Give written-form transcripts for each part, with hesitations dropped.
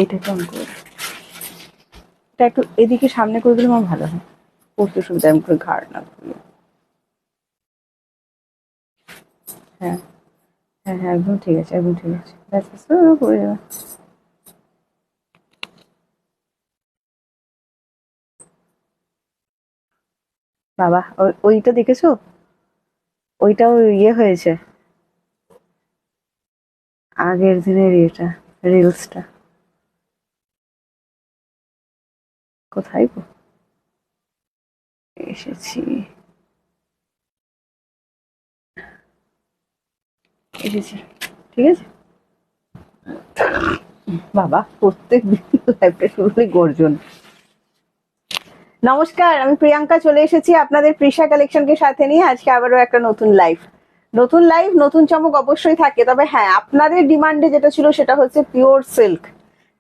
এটা কেমন করে, এটা একটু এদিকে সামনে করে দিলে আমার ভালো হয়, পড়তে সুবিধা, আমি করে ঘাড় না ঘুরিয়ে। হ্যাঁ হ্যাঁ হ্যাঁ, একদম ঠিক আছে, একদম ঠিক আছে, ব্যাস ব্যাস, পড়ে যাবে। বাবা, ওইটা দেখেছো? ওইটাও ইয়ে হয়েছে, আগের দিনের ইয়েটা, রিলসটা। কোথায় গো, এসেছি, এসেছি, ঠিক আছে। বাবা, প্রত্যেক দিন লাইফটা শুরু হলে গর্জন। নমস্কার, আমি প্রিয়াঙ্কা চলে এসেছি আপনাদের প্রিশা কালেকশনকে সাথে নিয়ে আজকে আবারও একটা নতুন লাইভ। নতুন লাইভ, নতুন চমক অবশ্যই থাকে, তবে হ্যাঁ, আপনাদের ডিমান্ডে যেটা ছিল সেটা হচ্ছে pure silk.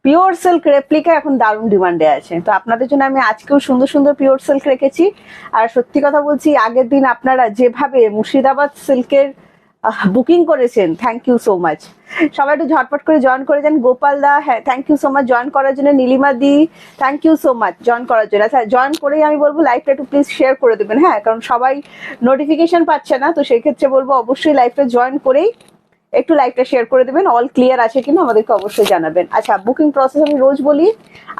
Pure silk replica এখন দারুণ ডিমান্ডে আছে, তো আপনাদের জন্য আমি আজকেও সুন্দর সুন্দর পিওর সিল্ক রেখেছি। আর সত্যি কথা বলছি, আগের দিন আপনারা যেভাবে মুর্শিদাবাদ সিল্কের বুকিং করেছেন, থ্যাংক ইউ সো মাচ। সবাই একটু ঝটপট করে জয়েন করে যান। গোপাল দা, হ্যাঁ thank you so much join করার জন্য। Nilima di, thank you so much join করার জন্য। আচ্ছা, জয়েন করেই আমি বলবো লাইভটা একটু প্লিজ শেয়ার করে দেবেন, হ্যাঁ, কারণ সবাই নোটিফিকেশন পাচ্ছে না, তো সেই ক্ষেত্রে বলবো অবশ্যই লাইভটা জয়েন করেই একটু লাইভটা শেয়ার করে দেবেন। অল ক্লিয়ার আছে কিনা আমাদেরকে অবশ্যই জানাবেন। আচ্ছা, বুকিং প্রসেস আমি রোজ বলি,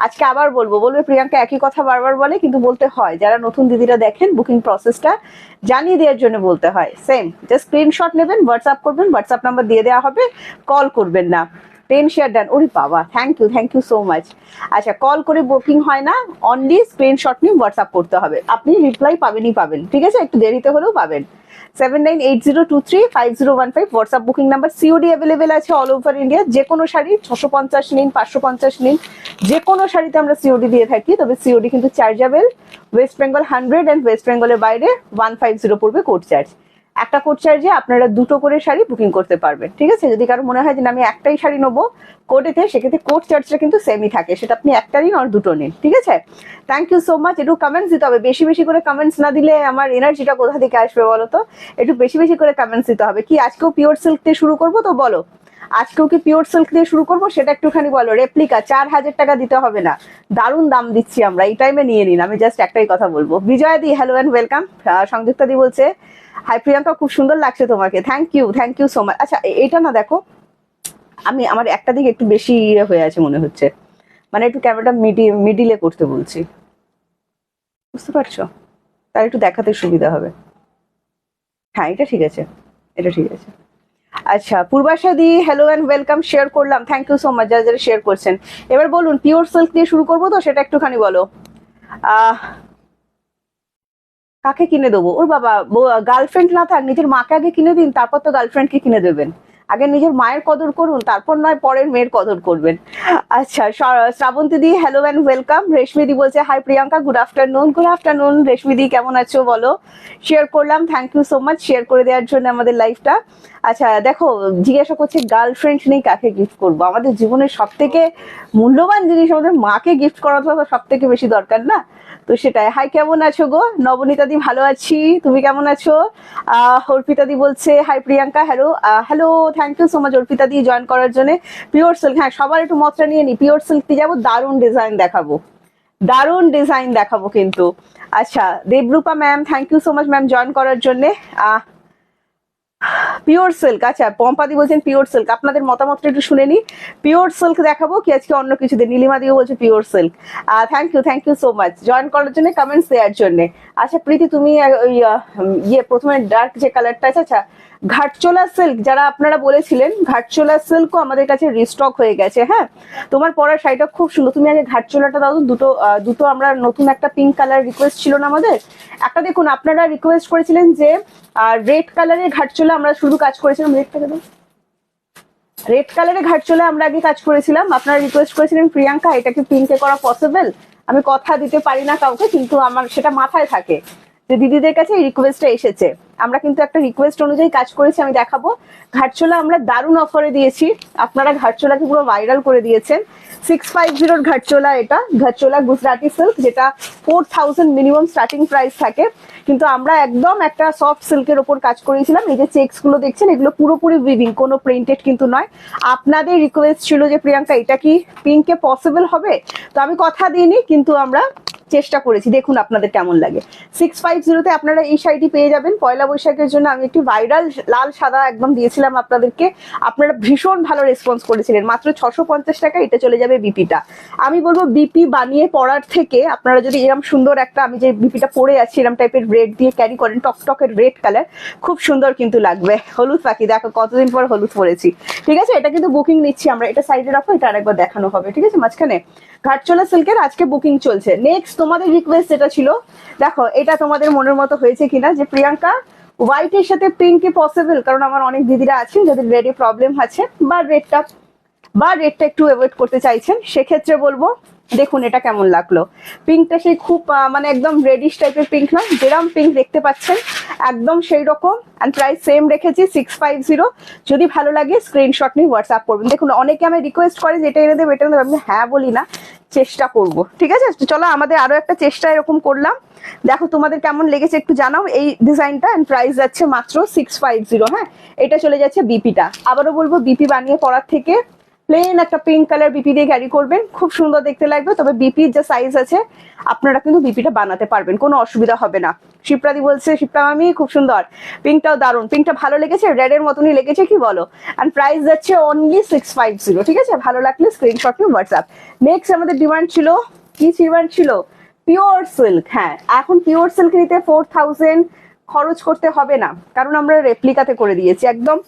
আজকে আবার বলবো, বলবে প্রিয়াঙ্কা একই কথা বারবার বলে, কিন্তু বলতে হয়, যারা নতুন দিদিরা দেখেন বুকিং প্রসেসটা জানিয়ে দেওয়ার জন্য বলতে হয়। সেম, জাস্ট স্ক্রিনশট নেবেন, হোয়াটসঅ্যাপ করবেন, হোয়াটসঅ্যাপ নাম্বার দিয়ে দেওয়া হবে, কল করবেন না। 10 শেয়ার ডান, ওরে বাবা, থ্যাংক ইউ সো মাচ। আচ্ছা, কল করে বুকিং হয় না, অনলি স্ক্রিনশট নিয়ে হোয়াটসঅ্যাপ করতে হবে, আপনি রিপ্লাই পাবেনই পাবেন, ঠিক আছে, একটু দেরিতে হলেও পাবেন। 7980235015 WhatsApp booking number. COD available আছে অল ওভার ইন্ডিয়া, যে কোনো শাড়ি 650 নিন, 550 নিন, যে কোনো শাড়িতে আমরা সিওডি দিয়ে থাকি, তবে সিওডি কিন্তু chargeable. West Bengal 100 and West বেঙ্গলের বাইরে 150 পড়বে কোড চার্জ। একটা কোড চার্জে আপনারা দুটো করে শাড়ি বুকিং করতে পারবেন, ঠিক আছে। যদি কারো মনে হয় যে আমি একটাই শাড়ি নেবো কোডেতে, সেক্ষেত্রে কোড চার্জটা কিন্তু সেমই থাকে, সেটা আপনি একটা নিন আর দুটো নিন, ঠিক আছে। Thank you so much. একটু কমেন্টস দিতে হবে, বেশি বেশি করে কমেন্টস না দিলে আমার এনার্জিটা কোথা থেকে আসবে বলো তো। একটু বেশি বেশি করে কমেন্টস দিতে হবে। কি আজকেও পিওর সিল্ক দিয়ে শুরু করবো তো বলো, আজকেও কি পিওর সিল্ক দিয়ে শুরু করবো সেটা একটুখানি বলো। রেপ্লিকা 4000 টাকা দিতে হবে না, দারুণ দাম দিচ্ছি আমরা, এই টাইমে নিয়ে নিন। আমি জাস্ট একটাই কথা বলবো। বিজয় দি, হ্যালো অ্যান্ড ওয়েলকাম। সংযুক্তা দি বলছে হাই প্রিয়াঙ্কা, খুব সুন্দর লাগছে তোমাকে, থ্যাংক ইউ সো মাচ। আচ্ছা, এটা না দেখো, আমি আমার একটা দিক একটু বেশি হয়ে আছে মনে হচ্ছে, মানে একটু ক্যামেরাটা মিডিলে করতে বলছি, বুঝতে পারছো, তার একটু দেখাতে সুবিধা হবে। হ্যাঁ, এটা ঠিক আছে, এটা ঠিক আছে। আচ্ছা, পূর্বাশা দি, হ্যালো অ্যান্ড ওয়েলকাম, শেয়ার করলাম, থ্যাংক ইউ সো মাচ যারা যারা শেয়ার করছেন। এবার বলুন পিওর সিল্ক দিয়ে শুরু করবো তো সেটা একটুখানি বলো। আহ কাকে কিনে দেবো? ওর বাবা, গার্লফ্রেন্ড না থাক, নিজের মাকে আগে কিনে দিন, তারপর তো গার্লফ্রেন্ডকে কিনে দেবেন। আগে নিজের মায়ের কদর করুন, তারপর নয় পরের মেয়ের কদর করবেন। আচ্ছা, Shrabanti di, hello and welcome. Reshmi di বলছে hi Priyanka, good afternoon. Good afternoon Reshmi di, কেমন আছো বলো। শেয়ার করলাম, thank you so much share করে দেওয়ার জন্য আমাদের লাইফটা। আচ্ছা দেখো, জিজ্ঞাসা করছে গার্লফ্রেন্ড নেই কাকে গিফট করবো। আমাদের জীবনের সব থেকে মূল্যবান জিনিস আমাদের মাকে গিফট করাটা সব থেকে বেশি দরকার না, তো সেটাই। হাই, কেমন আছো গো? নবনীতা দি, ভালো আছি, তুমি কেমন আছো? অর্পিতা দি বলছে hi Priyanka, hello hello, thank you so much Arpita দি জয়েন করার জন্য। পিওর সিল্ক, হ্যাঁ সবার একটু মতটা নিয়ে নি। পিওর সিল্ক দিয়ে যাবো, দারুণ ডিজাইন দেখাবো, দারুণ ডিজাইন দেখাবো কিন্তু। আচ্ছা, Debrupa ma'am, thank you so much ma'am join করার জন্য। পিওর সিল্ক, আচ্ছা পম্পাদি বলছেন পিওর সিল্ক, আপনাদের মতামতটা একটু শুনে নি। পিওর সিল্ক দেখাবো কি আজকে অন্য কিছু দিয়ে? নীলিমা দিও বলছে pure silk. Thank you so much join করার জন্য, কমেন্টস দেওয়ার জন্য। আচ্ছা প্রীতি, তুমি ওই ইয়ে প্রথমে ডার্ক যে কালারটা আছে, আচ্ছা ঘাটচোলা সিল্ক যারা আপনারা বলেছিলেন, ঘাটচোলা সিল্কও আমাদের কাছে রিস্টক হয়ে গেছে। হ্যাঁ, তোমার পরার শাড়িটা খুব সুন্দর, তুমি আগে ঘাটচোলাটা দাও। দুটো আমরা নতুন একটা পিঙ্ক কালার রিকোয়েস্ট ছিল না আমাদের একটা, দেখুন আপনারা রিকোয়েস্ট করেছিলেন যে রেড কালারের ঘাটচোলা আমরা শুধু কাজ করেছিলাম। রেড কালারের ঘাটচোলা আমরা আগে কাজ করেছিলাম, আপনারা রিকোয়েস্ট করেছিলেন প্রিয়াঙ্কা এটা কি পিঙ্কে করা পসিবল। আমি কথা দিতে পারি না কাউকে, কিন্তু আমার সেটা মাথায় থাকে যে দিদিদের কাছে এই রিকোয়েস্টটা এসেছে, আমরা কিন্তু একটা রিকোয়েস্ট অনুযায়ী কাজ করেছি, আমি দেখাবো। ঘাটচোলা আমরা দারুণ অফারে দিয়েছি, আপনারা ঘাটচোলাকে পুরো ভাইরাল করে দিয়েছেন। 650 ঘাটচোলা, এটা ঘাটচোলা গুজরাটি সিল্ক, যেটা 4000 মিনিমাম স্টার্টিং প্রাইস থাকে, কিন্তু আমরা একদম একটা সফট সিল্কের ওপর কাজ করেছিলাম। এই যে চেক্স গুলো দেখছেন, এগুলো পুরোপুরি উইভিং, কোনো প্রিন্টেড কিন্তু নয়। আপনাদের রিকোয়েস্ট ছিল যে প্রিয়াঙ্কা এটা কি পিঙ্কে পসিবল হবে, তো আমি কথা দিইনি, কিন্তু আমরা চেষ্টা করেছি, দেখুন আপনাদের কেমন লাগে। 650-তে আপনারা এই শাড়িটি পেয়ে যাবেন। পয়লা বৈশাখের জন্য আমি একটি ভাইরাল লাল সাদা একদম দিয়েছিলাম আপনাদেরকে, আপনারা ভীষণ ভালো রেসপন্স করেছিলেন। মাত্র 650 টাকা এটা চলে যাবে বিপিটা। আমি বলবো বিপি বানিয়ে পরার থেকে আপনারা যদি এরকম সুন্দর একটা, আমি যে বিপিটা পরে আছি এরকম টাইপের রেড দিয়ে ক্যারি করেন, টকটকের রেড কালার, খুব সুন্দর কিন্তু লাগবে। হলুদ পাখি, দেখো কতদিন পর হলুদ পরেছি, ঠিক আছে। এটা কিন্তু বুকিং নিচ্ছি আমরা, এটা সাইডে রাখো, এটা আরেকবার দেখানো হবে, ঠিক আছে। মাঝখানে ঘাটচোলা সিল্কের আজকে বুকিং চলছে। নেক্সট তোমাদের রিকোয়েস্ট যেটা ছিল, দেখো এটা তোমাদের মনের মতো হয়েছে কিনা, যে প্রিয়াঙ্কা হোয়াইটের সাথে পিঙ্ক কি পসিবল, কারণ আমার অনেক দিদিরা আছেন যাদের রেডে প্রবলেম আছে, বা রেডটা একটু অ্যাভয়েড করতে চাইছেন, সেক্ষেত্রে বলবো দেখুন এটা কেমন লাগলো। পিঙ্কটা সেই খুব মানে একদম রেডিশ টাইপের পিঙ্ক নয়, যেরকম পিঙ্ক দেখতে পাচ্ছেন একদম সেই রকম। অ্যান্ড প্রাইস সেম রেখেছি 650। যদি ভালো লাগে স্ক্রিনশট নিয়ে হোয়াটসঅ্যাপ করবেন। দেখুন অনেকে আমি রিকোয়েস্ট করে যে এটা এনে দেবে, এটা এনে দেবে, আমি হ্যাঁ বলি না, চেষ্টা করব, ঠিক আছে। চলো আমাদের আরো একটা চেষ্টা এরকম করলাম, দেখো তোমাদের কেমন লেগেছে একটু জানাও এই ডিজাইনটা। এন্ড প্রাইস যাচ্ছে মাত্র 650। হ্যাঁ, এটা চলে যাচ্ছে বিপিটা। আবারও বলবো বিপি বানিয়ে পরার থেকে প্লেন একটা পিঙ্ক কালার বিপি দিয়ে ক্যারি করবেন, খুব সুন্দর দেখতে লাগবে। তবে বিপির যে সাইজ আছে আপনারা কিন্তু বিপিটা বানাতে পারবেন, কোনো অসুবিধা হবে না। শিপ্রাদি বলছে, শিপ্রা মামি খুব সুন্দর, পিঙ্কটাও দারুণ, পিঙ্কটা ভালো লেগেছে, রেড এর মতনই লেগেছে, কি বলো। এন্ড প্রাইস যাচ্ছে অনলি 650, ঠিক আছে। ভালো লাগলে স্ক্রিনশট নিয়ে হোয়াটসঅ্যাপ। নেক্সট আমাদের ডিমান্ড ছিল, কি ডিমান্ড ছিল, পিওর সিল্ক। হ্যাঁ, এখন পিওর সিল্ক নিতে 4000 খরচ করতে হবে না, কারণ আমরা রেপ্লিকাতে করে দিয়েছি। একদম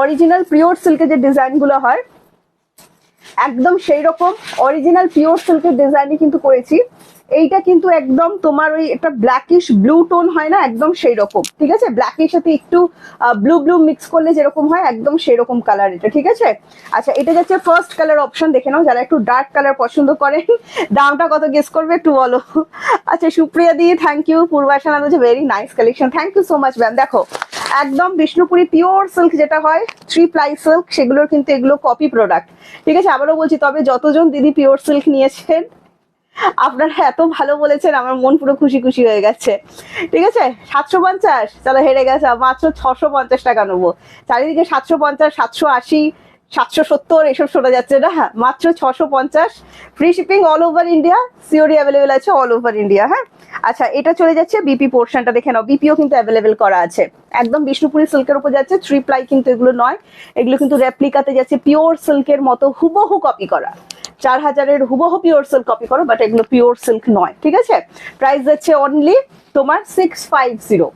অরিজিনাল পিওর সিল্কের যে ডিজাইন গুলো হয় একদম সেই রকম অরিজিনাল পিওর সিল্কের ডিজাইনই কিন্তু করেছি। এইটা কিন্তু একদম তোমার ওই একটা ব্ল্যাকিশ ব্লু টোন হয় না, একদম সেই রকম, ঠিক আছে। ব্ল্যাকের সাথে একটু ব্লু মিক্স করলে যেরকম হয় একদম সেই রকম কালার এটা, ঠিক আছে। আচ্ছা, এটা যাচ্ছে ফার্স্ট কালার অপশন, দেখে নাও। যারা একটু ডার্ক কালার পছন্দ করেন, দামটা কত গেস করবে একটু বলো। আচ্ছা, সুপ্রিয়া দি থ্যাংক ইউ। পূর্বাশা নাম হচ্ছে very nice collection, thank you so much ma'am. দেখো একদম বিষ্ণুপুরি পিওর সিল্ক যেটা হয় 3 প্লাই সিল্ক, সেগুলোর কিন্তু এগুলো কপি প্রোডাক্ট, ঠিক আছে। আবারও বলছি, তবে যতজন দিদি পিওর সিল্ক নিয়েছেন আপনারা এত ভালো বলেছেন, আমার মন পুরো খুশি খুশি হয়ে গেছে, ঠিক আছে। 750, চলো হেরে গেছে, মাত্র 650 টাকা নেবো। চারিদিকে 750, 780, 770 এসব শোনা যাচ্ছে না, মাত্র 650। Free shipping all over India, COD available আছে অল ওভার ইন্ডিয়া। হ্যাঁ, আচ্ছা, এটা চলে যাচ্ছে বিপি পোর্শনটা, দেখে নাও। বিপিও কিন্তু অ্যাভেলেবেল করা আছে, একদম বিষ্ণুপুরি সিল্কের উপর যাচ্ছে। 3 প্লাই কিন্তু এগুলো নয়, এগুলো কিন্তু রেপ্লিকাতে যাচ্ছে, পিওর সিল্কের মতো হুবহু কপি করা। 4000-এর হুবহু পিওর সিল্ক কপি করো, বাট এগুলো পিওর সিল্ক নয়, ঠিক আছে। প্রাইস যাচ্ছে অনলি তোমার 650।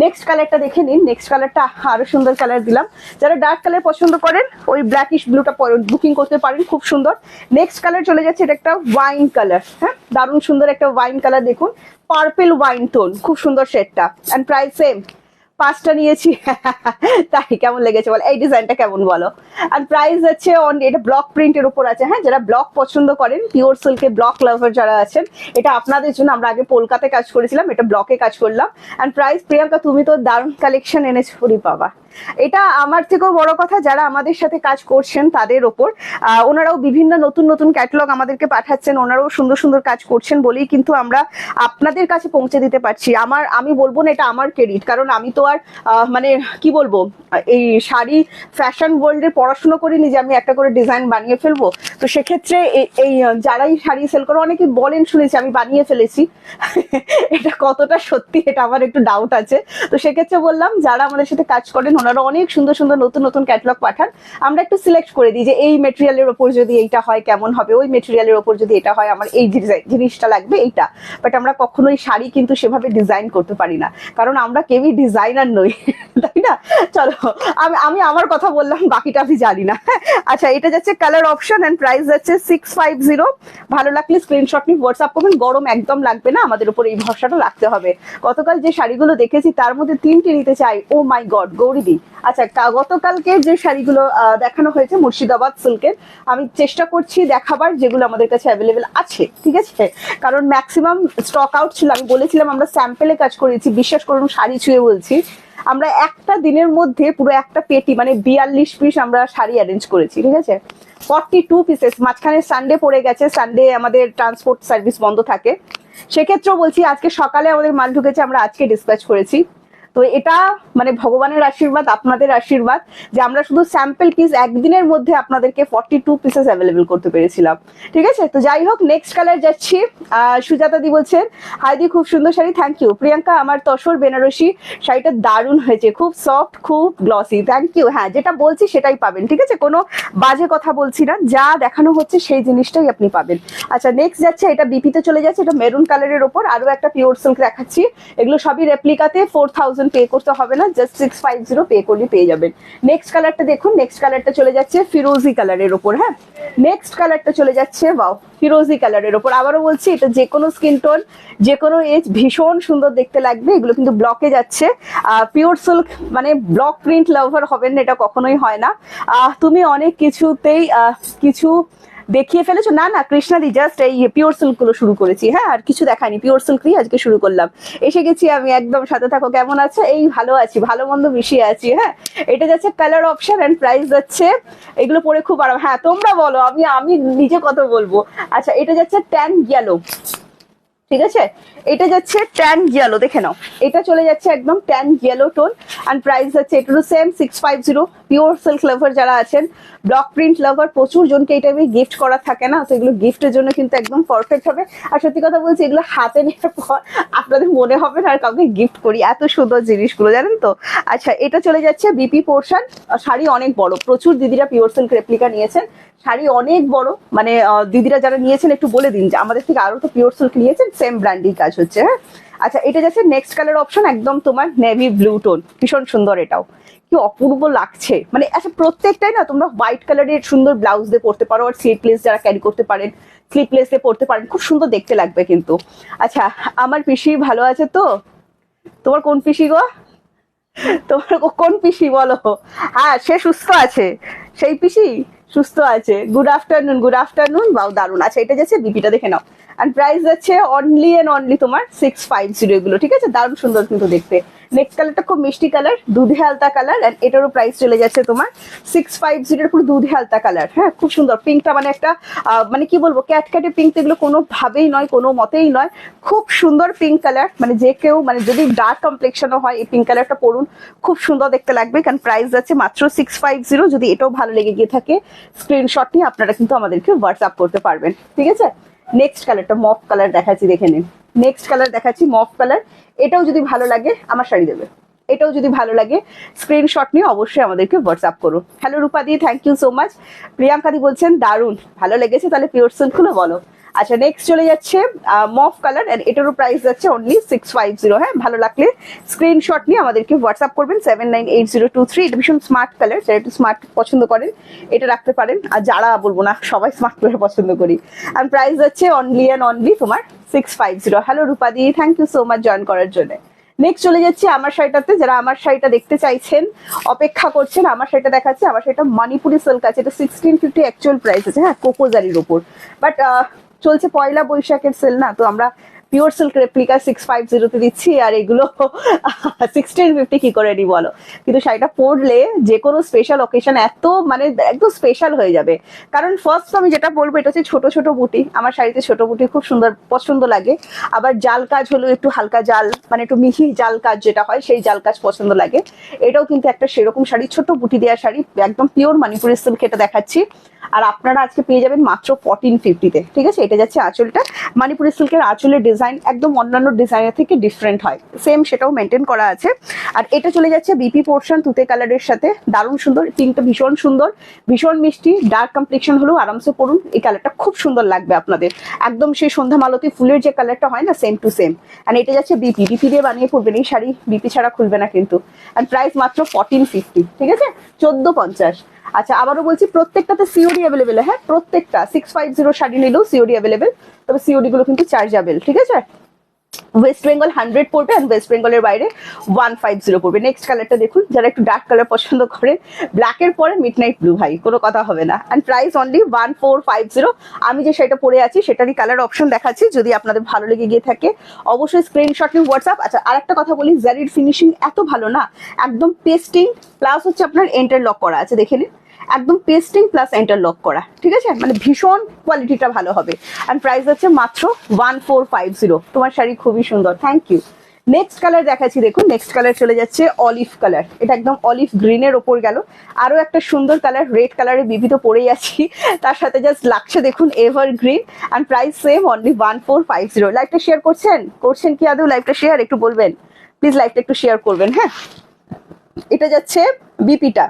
নেক্সট কালারটা দেখে নিন। নেক্সট কালারটা আরো সুন্দর কালার দিলাম, যারা ডার্ক কালার পছন্দ করেন ওই ব্ল্যাকিশ ব্লুটা বুকিং করতে পারেন, খুব সুন্দর। নেক্সট কালার চলে যাচ্ছে, এটা একটা ওয়াইন কালার। হ্যাঁ, দারুণ সুন্দর একটা ওয়াইন কালার, দেখুন পার্পল ওয়াইন টোন, খুব সুন্দর শেডটা। এন্ড প্রাইস সেম, 5টা নিয়েছি। তাই কেমন লেগেছে বল, এই ডিজাইনটা কেমন বলো। আর প্রাইস আছে এটা ব্লক প্রিন্টের উপর আছে। হ্যাঁ, যারা ব্লক পছন্দ করেন, পিওর সিল্কে ব্লক লাভার যারা আছেন, এটা আপনাদের জন্য। আমরা আগে কলকাতায় কাজ করেছিলাম, এটা ব্লকে কাজ করলাম। এন্ড প্রাইস, প্রিয়াঙ্কা তুমি তো দারুণ কালেকশন এনেছো রে বাবা। এটা আমার থেকেও বড় কথা, যারা আমাদের সাথে কাজ করছেন তাদের ওপর, ওনারাও বিভিন্ন নতুন নতুন ক্যাটালগ আমাদেরকে পাঠাচ্ছেন, ওনারাও সুন্দর সুন্দর কাজ করছেন বলেই কিন্তু আমরা আপনাদের কাছে পৌঁছে দিতে পারছি। আমি বলবো না এটা আমার ক্রেডিট, কারণ আমি তো আর মানে কি বলবো, এই শাড়ি ফ্যাশন ওয়ার্ল্ডে পড়াশোনা করিনি যে আমি একটা করে ডিজাইন বানিয়ে ফেলবো। তো সেক্ষেত্রে এই যারাই শাড়ি সেল করে অনেকে বলেন, শুনেছি আমি বানিয়ে ফেলেছি। এটা কতটা সত্যি এটা আমার একটু ডাউট আছে। তো সেক্ষেত্রে বললাম, যারা আমাদের সাথে কাজ করেন ওনারা অনেক সুন্দর সুন্দর নতুন নতুন ক্যাটালগ পাঠান, আমরা একটু সিলেক্ট করে দিই যে এই মেটেরিয়ালের ওপর যদি এইটা হয় কেমন হবে, ওই মেটেরিয়ালের ওপর যদি এটা হয় আমার এই জিনিসটা লাগবে এইটা। বাট আমরা কখনোই শাড়ি কিন্তু সেভাবে ডিজাইন করতে পারি না, কারণ আমরা কেউই ডিজাইনার ডিজাইনার নই, তাই না? চলো আমি আমার কথা বললাম, বাকিটা আমি জানি না। আচ্ছা, এটা যাচ্ছে কালার অপশন এন্ড প্রাইস যাচ্ছে 650। ভালো লাগলে স্ক্রিনশট নিয়ে হোয়াটসঅ্যাপ করবেন। গরম একদম লাগবে না, আমাদের উপর এই ভরসাটা রাখতে হবে। গতকাল যে শাড়িগুলো দেখেছি তার মধ্যে 3টে নিতে চাই। ও মাই গড, গৌরীদি। আচ্ছা, গতকালকে যে শাড়িগুলো দেখানো হয়েছে মুর্শিদাবাদ সিল্কের, আমি চেষ্টা করছি দেখাবার যেগুলো আমাদের কাছে অ্যাভেলেবেল আছে, ঠিক আছে? কারণ ম্যাক্সিমাম স্টক আউট ছিল। আমি বলেছিলাম আমরা স্যাম্পেলে কাজ করেছি, বিশ্বাস করুন শাড়ি ছুঁয়ে বলছি, আমরা একটা দিনের মধ্যে পুরো একটা পেটি মানে 42 পিস আমরা শাড়ি অ্যারেঞ্জ করেছি, ঠিক আছে? 42 পিসেস। মাঝখানে সানডে পড়ে গেছে, সানডে আমাদের ট্রান্সপোর্ট সার্ভিস বন্ধ থাকে, সেক্ষেত্রেও বলছি আজকে সকালে আমাদের মাল ঢুকেছে, আমরা আজকে ডিসপ্যাচ করেছি। তো এটা মানে ভগবানের আশীর্বাদ, আপনাদের আশীর্বাদ যে আমরা শুধু স্যাম্পল পিস একদিনের মধ্যে আপনাদেরকে 42 পিসেস অ্যাভেলেবেল করতে পেরেছিলাম, ঠিক আছে? তো যাই হোক, নেক্সট কালার যাচ্ছি। সুজাতা দি বলছেন হাইদি খুব সুন্দর শাড়ি, থ্যাংক ইউ। প্রিয়াঙ্কা আমার তসর বেনারসি শাড়িটা দারুণ হয়েছে, খুব সফট, খুব গ্লসি, থ্যাংক ইউ। হ্যাঁ, যেটা বলছি সেটাই পাবেন, ঠিক আছে? কোনো বাজে কথা বলছি না, যা দেখানো হচ্ছে সেই জিনিসটাই আপনি পাবেন। আচ্ছা, নেক্সট যাচ্ছে, এটা বিপিতে চলে যাচ্ছে, এটা মেরুন কালারের ওপর আরো একটা পিওর সিল্ক দেখাচ্ছি। এগুলো সবই রেপ্লিকাতে, 4000 পে করতে হবে না, জাস্ট 650 পে করলে পেয়ে যাবেন। নেক্সট কালারটা দেখুন, নেক্সট কালারটা চলে যাচ্ছে ফিরোজি কালারের ওপর। হ্যাঁ, নেক্সট কালারটা চলে যাচ্ছে ওয়াও ফিরোজি কালারের ওপর। আবারও বলছি, এটা যে কোনো স্কিন টোন, যে কোনো এজ ভীষণ সুন্দর দেখতে লাগবে। এগুলো কিন্তু ব্লকে যাচ্ছে, পিওর সিল্ক, মানে ব্লক প্রিন্ট লাভার হবেন না, এটা কখনোই হয় না। তুমি অনেক কিছুতেই কিছু দেখিয়ে ফেলেছো। না না কৃষ্ণাদি, জাস্ট এই পিওর সিল্ক গুলো শুরু করেছি, হ্যাঁ, আর কিছু দেখাইনি, পিওর সিল্ক দিয়ে আজকে শুরু করলাম। এসে গেছি আমি, একদম সাথে থাকো। কেমন আছে? এই ভালো আছি, ভালো মন্দ মিশিয়ে আছি। হ্যাঁ, এটা যাচ্ছে কালার অপশন এন্ড প্রাইস যাচ্ছে, এগুলো পরে খুব আরাম। হ্যাঁ, তোমরা বলো, আমি নিজে কত বলবো। আচ্ছা, এটা যাচ্ছে ট্যান ইয়েলো, ঠিক আছে? এটা যাচ্ছে ট্যান ইয়েলো, দেখে নাও, এটা চলে যাচ্ছে একদম tan yellow tone and price যাচ্ছে এটারও সেম 650। পিওর সিল্ক লাভার যারা আছেন, ব্লক প্রিন্ট লাভার, প্রচুর জনকে এটা গিফট করা থাকে না, তো এগুলো গিফটের জন্য কিন্তু একদম পারফেক্ট হবে। আর সত্যি কথা বলছি, এগুলো হাতে নেওয়ার পর আপনাদের মনে হবে না আর কাউকে গিফট করি, এত সুন্দর জিনিসগুলো, জানেন তো? আচ্ছা, এটা চলে যাচ্ছে বিপি পোর্শন। শাড়ি অনেক বড়, প্রচুর দিদিরা পিওর সিল্ক রেপ্লিকা নিয়েছেন, শাড়ি অনেক বড়। মানে দিদিরা যারা নিয়েছেন একটু বলে দিন যে আমাদের থেকে আরো তো পিওর সিল্ক নিয়েছেন, সেম ব্র্যান্ডই কাজ হচ্ছে। হ্যাঁ, আচ্ছা, এটা যাচ্ছে নেক্সট কালার অপশন, একদম তোমার নেভি ব্লু টোন, ভীষণ সুন্দর, এটাও কি অপূর্ব লাগছে। মানে আচ্ছা, প্রত্যেকটাই না তোমরা হোয়াইট কালারের সুন্দর ব্লাউজ দিয়ে পরতে পারো, আর স্লিপলেস যারা ক্যারি করতে পারেন, স্লিপলেস দিয়ে পরতে পারেন, খুব সুন্দর দেখতে লাগবে কিন্তু। আচ্ছা, আমার পিসি ভালো আছে তো? তোমার কোন পিসি গো? তোমার কোন পিসি বলো? হ্যাঁ, সে সুস্থ আছে, সেই পিসি সুস্থ আছে। Good afternoon, good afternoon. বাউ, দারুন। আচ্ছা, এটা যাচ্ছে বিপিটা, দেখে নাও, এন্ড প্রাইস যাচ্ছে অনলি এন্ড অনলি তোমার 650 এগুলো, ঠিক আছে? দারুণ সুন্দর কিন্তু দেখতে। নেক্সট কালারটা খুব মিষ্টি কালার, দুধে হালতা কালার, এন্ড এটারও প্রাইস চলে যাচ্ছে তোমার 650 এর পুরো দুধে হালতা কালার। হ্যাঁ, খুব সুন্দর পিঙ্কটা, মানে একটা মানে কি বলবো, ক্যাটক্যাটে পিঙ্ক, এগুলো কোনোভাবেই নয়, কোনো মতেই নয়, খুব সুন্দর পিঙ্ক কালার। মানে যে কেউ, মানে যদি ডার্ক কমপ্লেকশনও হয়, এই পিঙ্ক কালারটা পরুন, খুব সুন্দর দেখতে লাগবে। কারণ প্রাইস যাচ্ছে মাত্র 650। যদি এটাও ভালো লেগে গিয়ে থাকে, স্ক্রিনশট নিয়ে আপনারা কিন্তু আমাদেরকে হোয়াটসঅ্যাপ করতে পারবেন, ঠিক আছে? নেক্সট কালারটা মফ কালার দেখাচ্ছি, দেখে নিন। নেক্সট কালার দেখাচ্ছি মফ কালার, এটাও যদি ভালো লাগে আমার শাড়ি দেবে, এটাও যদি ভালো লাগে স্ক্রিনশট নিয়ে অবশ্যই আমাদেরকে হোয়াটসঅ্যাপ করুন। Hello Rupa di, thank you so much. Priyanka di বলছেন দারুন, ভালো লেগেছে, তাহলে পিওর সিল্ক গুলো বলো। আচ্ছা, নেক্সট চলে যাচ্ছে মফ কালার, এন্ড এটারও প্রাইস যাচ্ছে অনলি 650। হ্যাঁ, ভালো লাগলে স্ক্রিনশট নিয়ে আমাদেরকে হোয়াটসঅ্যাপ করবেন 798023। এটা ভীষণ স্মার্ট কালার, যারা একটু স্মার্ট পছন্দ করেন এটা রাখতে পারেন, আর যারা বলবো না, সবাই স্মার্ট কালার পছন্দ করি। আর প্রাইস যাচ্ছে অনলি অ্যান্ড অনলি তোমার 650। Hello Rupadi, thank you so much join করার জন্য। নেক্সট চলে যাচ্ছে আমার শাড়িটাতে, যারা আমার শাড়িটা দেখতে চাইছেন, অপেক্ষা করছেন, আমার শাড়িটা দেখাচ্ছে। আমার শাড়িটা মণিপুরি সিল্ক আছে, এটা 1650 অ্যাকচুয়াল প্রাইস আছে। হ্যাঁ, কোকোজারির ওপর, বাট চলছে পয়লা বৈশাখের সেল না, তো আমরা পিওর সিল্ক রেপ্লিকা 650 দিচ্ছি, আর এগুলো 1650 কি করে নি বলো? কিন্তু শাড়িটা পরলে যে কোনো স্পেশাল অকেশন এত মানে একদম স্পেশাল হয়ে যাবে। কারণ ফার্স্ট আমি যেটা বলবো, এটা হচ্ছে ছোট ছোট বুটি, আমার শাড়িতে ছোট বুটি খুব সুন্দর পছন্দ লাগে। আবার জাল কাজ হলো একটু হালকা জাল, মানে একটু মিহি জাল কাজ যেটা হয়, সেই জাল কাজ পছন্দ লাগে। এটাও কিন্তু একটা সেরকম শাড়ি, ছোট বুটি দেওয়া শাড়ি, একদম পিওর মণিপুরি সিল্ক, এটা দেখাচ্ছি। আর আপনারা আজকে পেয়ে যাবেন মাত্র 1450-তে, ঠিক আছে? এটা যাচ্ছে আঁচলটা, মণিপুরি সিল্কের আঁচলের ডিজাইন একদম অন্যান্য ডিজাইনের থেকে ডিফারেন্ট হয়, সেম সেটাও মেনটেন করা আছে। আর এটা চলে যাচ্ছে বিপি পোর্শন তুতে কালারের সাথে, দারুণ সুন্দর, পিঙ্কটা ভীষণ সুন্দর, ভীষণ মিষ্টি, ডার্ক কমপ্লেকশন হলেও আরামসে পরুন, এই কালারটা খুব সুন্দর লাগবে আপনাদের, একদম সেই সন্ধ্যা মালতী ফুলের যে কালারটা হয় না, সেম টু সেম। অ্যান্ড এটা যাচ্ছে বিপি, বিপি দিয়ে বানিয়ে পড়বেন এই শাড়ি, বিপি ছাড়া খুলবে না কিন্তু। অ্যান্ড প্রাইস মাত্র 1450, ঠিক আছে, 1450। আচ্ছা আবারও বলছি প্রত্যেকটাতে সিওডি অ্যাভেলেবেল, হ্যাঁ প্রত্যেকটা 650 শাড়ি নিলেও সিওডি অ্যাভেলেবেল, তবে সিওডি গুলো কিন্তু চার্জেবল, ঠিক আছে। ওয়েস্ট বেঙ্গল 100 পড়বে, অ্যান্ড ওয়েস্ট বেঙ্গলের বাইরে 150 পড়বে। নেক্সট কালারটা দেখুন, যারা একটু ডার্ক কালার পছন্দ করেন, ব্ল্যাকের পরে মিড নাইট ব্লু, ভাই কোনো কথা হবে না। And price only 1450। আমি যে শাড়িটা পরে আছি সেটারই কালার অপশন দেখাচ্ছি, যদি আপনাদের ভালো লেগে গিয়ে থাকে অবশ্যই স্ক্রিনশট নিয়ে হোয়াটসঅ্যাপ। আচ্ছা আর একটা কথা বলি, জারির ফিনিশিং এত ভালো না, একদম পেস্টিং প্লাস হচ্ছে আপনার ইন্টারলক করা আছে, দেখে নিন, একদম পেস্টিং প্লাস ইন্টারলক করা, ঠিক আছে, মানে ভীষণ কোয়ালিটিটা ভালো হবে। অ্যান্ড প্রাইস হচ্ছে মাত্র 1450। তোমার শাড়ি খুবই সুন্দর, থ্যাংক ইউ। নেক্সট কালার দেখাচ্ছি, দেখুন নেক্সট কালার চলে যাচ্ছে অলিভ কালার, এটা একদম অলিভ গ্রিনের ওপর গেল, আরো একটা সুন্দর কালার, রেড কালারের বিবিধ পরেই আছি, তার সাথে জাস্ট লাগছে দেখুন ever green. And price same only 1450। লাইভটা শেয়ার করছেন কি আদৌ লাইভটা শেয়ার একটু বলবেন প্লিজ, লাইভটা একটু শেয়ার করবেন, হ্যাঁ। এটা যাচ্ছে বিপিটা,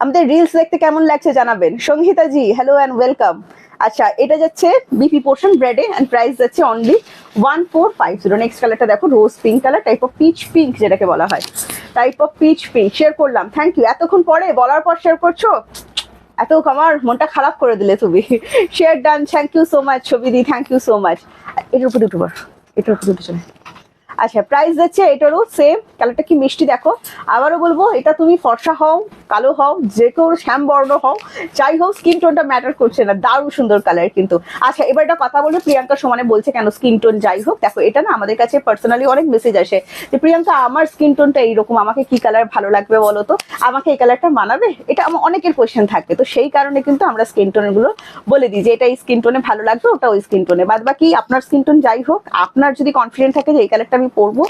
আমাদের রিলস দেখতে কেমন লাগছে জানাবেন। সঙ্গীতা জি হ্যালো অ্যান্ড ওয়েলকাম। আচ্ছা এটা যাচ্ছে বিপি পোর্শন ব্রেডে, অ্যান্ড প্রাইস যাচ্ছে অনলি 1450। নেক্সট কালারটা দেখো, রোজ pink colour, type of speech pink যেটাকে বলা হয়, type of speech pink. Share করলাম, থ্যাংক ইউ। এতক্ষণ পরে বলার পর শেয়ার করছো, এত আমার মনটা খারাপ করে দিলে তুমি। Share done, thank you so much. Chhobi দি থ্যাংক ইউ সো মাচ। এটার উপর দুটো বার, এটার উপর দুটো চলে। আচ্ছা প্রাইস যাচ্ছে এটারও সেম, কালারটা কি মিষ্টি দেখো। আবারও বলবো, এটা তুমি ফর্সা হও, কালো হও, যে কেউ শ্যাম বর্ণ হও, যাই হোক স্কিন টোনটা ম্যাটার করছে না, দারুণ সুন্দর কালার কিন্তু। আচ্ছা এবার একটা কথা বলবো, প্রিয়াঙ্কা সমানে বলছে কেন স্কিন টোন, যাই হোক দেখো এটা না আমাদের কাছে পার্সোনালি অনেক মেসেজ আসে যে প্রিয়াঙ্কা আমার স্কিন টোনটা এইরকম, আমাকে কি কালার ভালো লাগবে বলো তো, আমাকে এই কালারটা মানাবে, এটা আমার অনেকের কোয়েশ্চেন থাকে, তো সেই কারণে কিন্তু আমরা স্কিন টোনগুলো বলে দিই যে এটা এই স্কিন টোনে ভালো লাগবে, ওটা ওই স্কিন টোনে। বাদ বাকি আপনার স্কিন টোন যাই হোক, আপনার যদি কনফিডেন্ট থাকে যে এই কালারটা আমি পরবো,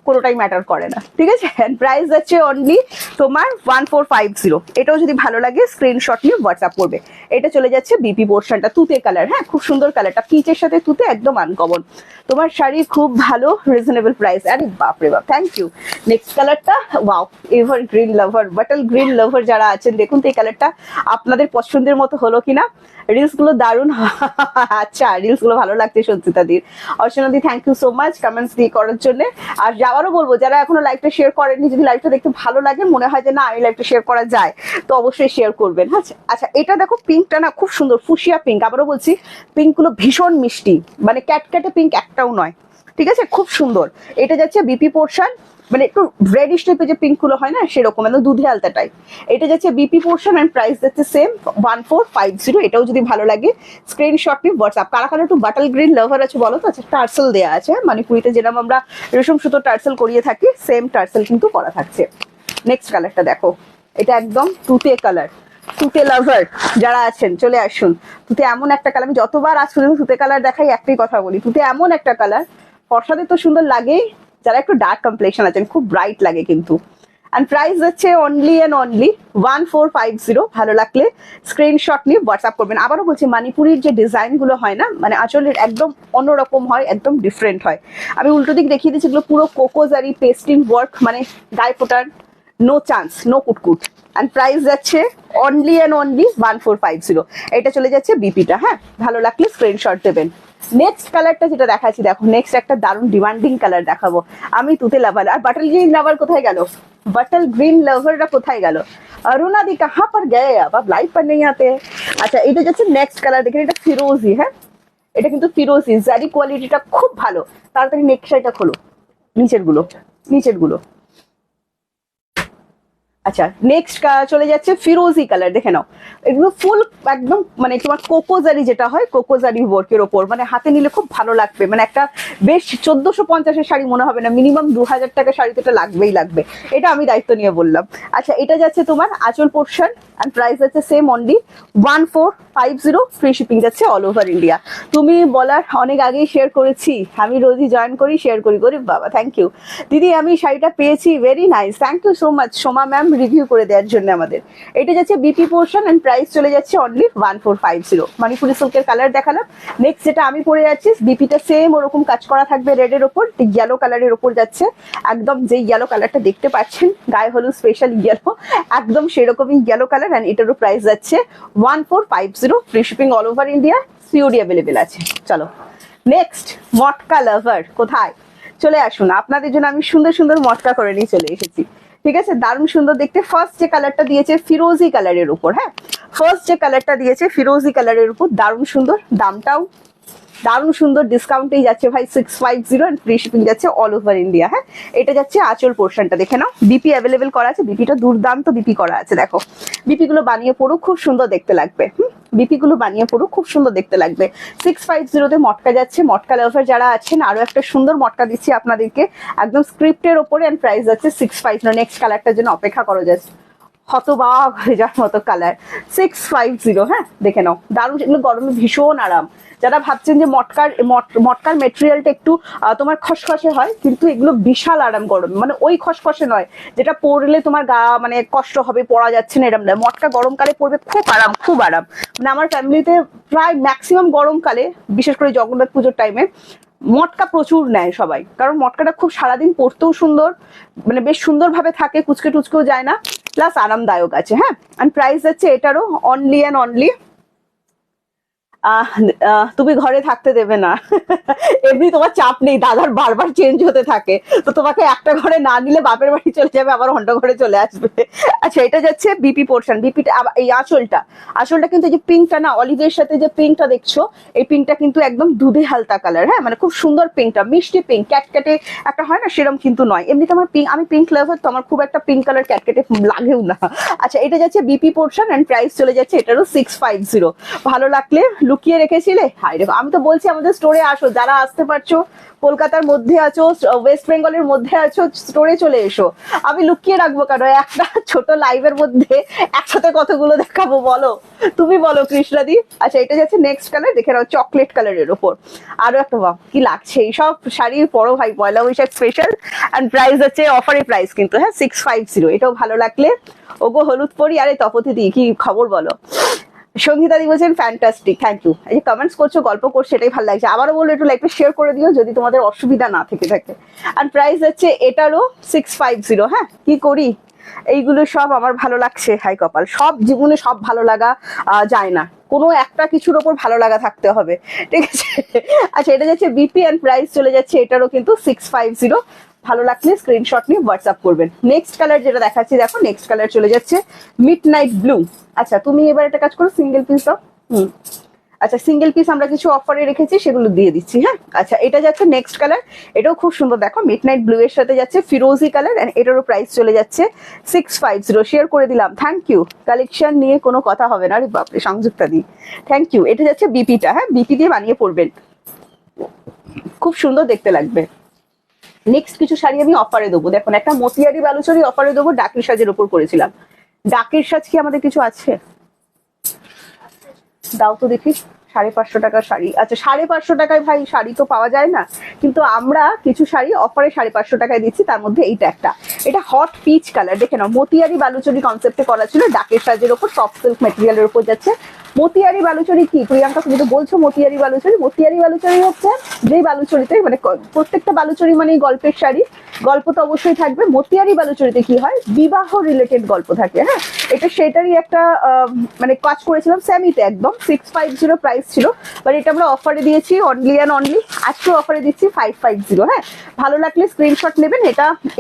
কোনোটাই ম্যাটার করে না, ঠিক আছে। প্রাইস যাচ্ছে অনলি তোমার 1450। এটাও যদি ভালো লাগে স্ক্রিনশট নিয়ে হোয়াটসঅ্যাপ করবে। এটা চলে যাচ্ছে বিপি পোর্শনটা তুতে কালার, হ্যাঁ খুব সুন্দর কালারটা, পিচের সাথে তুতে একদম আনকমন। তোমার শাড়ি খুব ভালো, রিজনেবল প্রাইস, আরে বাপরে বাপ, থ্যাংক ইউ। নেক্সট কালারটা ওয়াও, এভার গ্রিন লাভার, বাটল গ্রিন লাভার যারা আছেন দেখুন তো এই কালারটা আপনাদের পছন্দের মতো হলো কিনা। রিলস গুলো দারুণ, আচ্ছা রিলস গুলো ভালো লাগছে সঞ্চিতাদির। Archanadi thank you so much comments দিয়ে করার জন্য। আর যাওয়ারও বলবো, যারা এখনো লাইভটা শেয়ার করেননি, যদি লাইভটা দেখতে ভালো লাগে, মনে হয় যে না এই লাইভটা শেয়ার করা যায়, তো অবশ্যই শেয়ার করবেন। আচ্ছা আচ্ছা এটা দেখো, পিঙ্কটা না খুব সুন্দর, ফুসিয়া পিঙ্ক, আবারও বলছি পিঙ্ক গুলো ভীষণ মিষ্টি, মানে ক্যাটক্যাটে পিঙ্ক একটাও নয়, ঠিক আছে, খুব সুন্দর। এটা যাচ্ছে বিপি পোর্শন, মানে একটু রেডিশ টাইপের যে পিঙ্ক গুলো হয় না সেরকম, একদম দুধে আলতা টাইপ। এটা যাচ্ছে বিপি পোর্শন, এন্ড প্রাইস যাচ্ছে সেম 1450। এটাও যদি ভালো লাগে স্ক্রিনশট নিয়ে হোয়াটসঅ্যাপ। কারা কারা একটু বাটল গ্রিন লাভার আছে বলো তো। আচ্ছা টার্সেল দেওয়া আছে, মণিপুরিতে যেরকম আমরা রেশম সুতো টার্সেল করিয়ে থাকি, সেম টার্সেল কিন্তু করা থাকছে। নেক্সট কালারটা দেখো, এটা একদম তুতে কালার, তুতে লাভার যারা আছেন চলে আসুন। তুতে এমন একটা কালার, আমি যতবার আজ পর্যন্ত তুতে কালার দেখাই একটাই কথা বলি, তুতে এমন একটা কালার, ফর্সাতে তো সুন্দর লাগেই, যারা একটু ডার্ক কমপ্লেকশন আছেন খুব ব্রাইট লাগে কিন্তু। অ্যান্ড প্রাইস হচ্ছে অনলি অ্যান্ড অনলি 1450। ভালো লাগলে স্ক্রিনশট নিয়ে হোয়াটসঅ্যাপ করবেন। আবারও বলছি, মণিপুরির যে ডিজাইন গুলো হয় না, মানে আঁচলের একদম অন্যরকম হয়, একদম ডিফারেন্ট হয়। আমি উল্টো দিক দেখিয়ে দিচ্ছি, এগুলো পুরো কোকোজারি পেস্টিং ওয়ার্ক, মানে গায়ে ফোটার নো চান্স, নো কুটকুট। অ্যান্ড প্রাইস যাচ্ছে অনলি অ্যান্ড অনলি 1450। এটা চলে যাচ্ছে বিপিটা, হ্যাঁ ভালো লাগলে স্ক্রিনশট দেবেন। নেক্সট কালারটা যেটা দেখাচ্ছি দেখো, নেক্সট একটা দারুণ ডিমান্ডিং কালার দেখাবো আমি, তুতে লাভার। আর বাটল গ্রিন লাভার কোথায় গেল, বাটল গ্রিন লাভারটা কোথায় গেল, অরুণা দি কাহা পর গয়ে, আবার লাইভ पर नहीं आते। আচ্ছা এটা যাচ্ছে নেক্সট কালার, দেখেন এটা ফিরোজি, হ্যাঁ এটা কিন্তু ফিরোজি, জারি কোয়ালিটিটা খুব ভালো। তাড়াতাড়ি নেক্সট শাড়িটা খোলো, নিচের গুলো, নিচের গুলো। আচ্ছা নেক্সট চলে যাচ্ছে ফিরোজি কালার, দেখে নাও এগুলো ফুল একদম, মানে তোমার কোকোজারি যেটা হয়, কোকোজারি ওয়ার্কের ওপর, মানে হাতে নিলে খুব ভালো লাগবে, মানে একটা বেশ 1450-এর শাড়ি মনে হবে না, মিনিমাম 2000 টাকা শাড়ি তো এটা লাগবেই লাগবে, এটা আমি দায়িত্ব নিয়ে বললাম। আচ্ছা এটা যাচ্ছে তোমার আঁচল পোর্শন, এন্ড প্রাইস আছে সেম অনলি 1450 ফ্রি শিপিং যাচ্ছে অল ওভার ইন্ডিয়া। তুমি বলার অনেক আগেই শেয়ার করেছি, আমি রোজই জয়েন করি, শেয়ার করি। গরিব বাবা, থ্যাংক ইউ দিদি, আমি শাড়িটা পেয়েছি, very nice, thank you so much Soma ma'am review করে দেওয়ার জন্য আমাদের। এটা যাচ্ছে বিপি পোর্শন এন্ড প্রাইস চলে যাচ্ছে অনলি 1450। মণিপুরি সিল্কের কালার দেখালাম। নেক্সট যেটা আমি পরে যাচ্ছি, বিপিটা সেম ওরকম কাজ করা থাকবে, রেডের ওপর ইয়েলো কালারের ওপর যাচ্ছে, একদম যে ইয়েলো কালারটা দেখতে পাচ্ছেন, গায়ে হলুদ স্পেশাল ইয়েলো, একদম সেরকমই ইয়েলো কালার। এন্ড এটারও প্রাইস যাচ্ছে 1450, free shipping all over India, COD available আছে। চলো নেক্সট, মটকা লাভার কোথায়, চলে আসুন, আপনাদের জন্য আমি সুন্দর সুন্দর মটকা করে নিয়ে চলে এসেছি। ঠিক আছে, দারুণ সুন্দর দেখতে। ফার্স্ট যে কালারটা দিয়েছে ফিরোজি কালারের উপর, হ্যাঁ ফার্স্ট যে কালারটা দিয়েছে ফিরোজি কালারের উপর, দারুণ সুন্দর, দামটাও দারুণ সুন্দর, ডিসকাউন্টেই যাচ্ছে ভাই 650 এন্ড ফ্রি শিপিং যাচ্ছে অল ওভার ইন্ডিয়া। হ্যাঁ এটা যাচ্ছে আঁচল পোর্শনটা, দেখে নাও, বিপি অ্যাভেলেবেল করা আছে, বিপিটা দুর্দান্ত বিপি করা আছে, দেখো বিপি গুলো বানিয়ে পড়ো, খুব সুন্দর দেখতে লাগবে। বিপি গুলো বানিয়ে পড়ো, খুব সুন্দর দেখতে লাগবে। 650 তে মটকা যাচ্ছে। মটকা লাভার যারা আছেন, আরো একটা সুন্দর মটকা দিচ্ছি আপনাদেরকে একদম স্ক্রিপ্টের ওপরে, এন্ড প্রাইস যাচ্ছে 650। নেক্সট কালারটার জন্য অপেক্ষা করো, জাস্ট হতবাক হয়ে যাওয়ার মতো কালার 650। হ্যাঁ দেখে নাও, দারুণ, এগুলো গরমে ভীষণ আরাম। যারা ভাবছেন যে মটকার মেটেরিয়ালটা একটু তোমার খসখসে হয়, কিন্তু এগুলো বিশাল আরাম গরমে, মানে ওই খসখসে নয় যেটা পরলে তোমার গা মানে কষ্ট হবে, পরা যাচ্ছে না এরকম নয়। মটকা গরমকালে পরবে খুব আরাম, খুব আরাম। মানে আমার ফ্যামিলিতে প্রায় ম্যাক্সিমাম গরমকালে, বিশেষ করে জগন্নাথ পুজোর টাইমে মটকা প্রচুর নেয় সবাই, কারণ মটকাটা খুব সারাদিন পরতেও সুন্দর, মানে বেশ সুন্দরভাবে থাকে, কুচকে টুচকেও যায় না, প্লাস আরামদায়ক আছে। হ্যাঁ এন্ড প্রাইস যাচ্ছে এটারও অনলি অ্যান্ড অনলি, তুমি ঘরে থাকতে দেবে না এমনি তোমার চাপ নেই, দাদার বারবার চেঞ্জ হতে থাকে, তো তোমাকে একটা ঘরে না নিলে বাপের বাড়ি চলে যাবে, আবার অন্য ঘরে চলে আসবে। আচ্ছা এটা যাচ্ছে বিপি পোর্শন, বিপিটা এই আঁচলটা কিন্তু এই যে পিঙ্কটা না, অলিভের সাথে যে পিঙ্কটা দেখছো, এই পিঙ্কটা কিন্তু একদম দুধে হালতা কালার। হ্যাঁ মানে খুব সুন্দর পিঙ্কটা, মিষ্টি পিঙ্ক, ক্যাটক্যাটে একটা হয় না সেরকম কিন্তু নয়। এমনিতে আমার আমি পিঙ্ক লাভার, তো আমার খুব একটা পিঙ্ক কালার ক্যাটক্যাটে লাগেও না। আচ্ছা এটা যাচ্ছে বিপি পোর্শন এন্ড প্রাইস চলে যাচ্ছে এটারও 650। ভালো লাগলে লুকিয়ে রেখেছিলে, হাই দেখো, আমি তো বলছি আমাদের স্টোরে আসো, যারা আসতে পারছো, কলকাতার মধ্যে আছো, ওয়েস্ট বেঙ্গলের মধ্যে আছো, স্টোরে চলে এসো। আমি লুকিয়ে রাখবো কেন, একটা ছোট লাইভের মধ্যে একসাথে কতগুলো দেখাবো বলো, তুমি বলো কৃষ্ণাদি। আচ্ছা এটা যাচ্ছে নেক্সট কালার, দেখে নাও, চকলেট কালারের ওপর, আরো একটা বাহ কি লাগছে, এইসব শাড়ি পরো ভাই, পয়লা বৈশাখ স্পেশাল। এন্ড প্রাইস হচ্ছে অফারের প্রাইস কিন্তু, হ্যাঁ 650। এটাও ভালো লাগলে, ওগো হলুদ পরি, আরে তপতি দি কি খবর বলো। সঙ্গীতা দি বলছেন ফ্যান্টাস্টিক, থ্যাংক ইউ। এই যে কমেন্টস করছো, গল্প করছো, এটাই ভালো লাগছে। আবারও বলবো একটু লাইভটা শেয়ার করে দিও যদি তোমাদের অসুবিধা না থেকে থাকে। আর প্রাইস হচ্ছে এটারও 650। হ্যাঁ কি করি, এইগুলো সব আমার ভালো লাগছে, হাই কপাল, সব জীবনে সব ভালো লাগা যায় না, কোনো একটা কিছুর ওপর ভালো লাগা থাকতে হবে, ঠিক আছে। আচ্ছা এটা যাচ্ছে বিপি এন্ড প্রাইস চলে যাচ্ছে এটারও কিন্তু 650। ভালো লাগলে স্ক্রিনশট নিয়ে হোয়াটসঅ্যাপ করবেন। নেক্সট কালার যেটা দেখাচ্ছি, দেখো নেক্সট কালার চলে যাচ্ছে মিড নাইট ব্লু। আচ্ছা তুমি এবার একটা কাজ করো, সিঙ্গেল পিস দাও। আচ্ছা সিঙ্গেল পিস আমরা কিছু অফারে রেখেছি, সেগুলো দিয়ে দিচ্ছি। হ্যাঁ আচ্ছা এটা যাচ্ছে নেক্সট কালার, এটাও খুব সুন্দর, দেখো মিড নাইট ব্লু এর সাথে যাচ্ছে ফিরোজি কালার, এন্ড এটারও প্রাইস চলে যাচ্ছে 650। শেয়ার করে দিলাম, থ্যাংক ইউ। কালেকশন নিয়ে কোনো কথা হবে না, আরে বাপরে সংযুক্তা দি, থ্যাংক ইউ। এটা যাচ্ছে বিপিটা, হ্যাঁ বিপি দিয়ে বানিয়ে পড়বেন, খুব সুন্দর দেখতে লাগবে। নেক্সট কিছু শাড়ি আমি অফারে দেবো, দেখুন একটা মতিয়ারি বালুচরি অফারে দেবো, ডাকের সাজের ওপর করেছিলাম। ডাকের সাজ কি আমাদের কিছু আছে, দাও তো দেখি। 550 টাকার শাড়ি, আচ্ছা 550 টাকায় ভাই শাড়ি তো পাওয়া যায় না, কিন্তু আমরা কিছু শাড়ি অফারে 550 টাকায় দিচ্ছি, তার মধ্যে এইটা একটা, এটা হট পিচ কালার, দেখে নাও, মতিয়ারি বালুচরি কনসেপ্টে করা ছিল, ডাকের সাজের ওপর সফট সিল্ক ম্যাটেরিয়ালের উপর যাচ্ছে। মতিয়ারি বালুচরি কি প্রিয়াঙ্কা, তুমি তো বলছো মতিয়ারি বালুচরি, মতিয়ারি বালুচরি হচ্ছে যেই বালুচরিতে, মানে প্রত্যেকটা বালুচরি মানে গল্পের শাড়ি, গল্প তো অবশ্যই থাকবে। মতিয়ারি বালুচরিতে কি হয়, বিবাহ রিলেটেড গল্প থাকে। হ্যাঁ এটা সেটারই একটা মানে কাজ করেছিলাম সেমিতে, একদম 650 প্রাইস ছিল, বাট এটা আমরা অফারে দিয়েছি অনলি অ্যান্ড অনলি, আজকে অফারে দিচ্ছি 550। হ্যাঁ ভালো লাগলে স্ক্রিনশট নেবেন।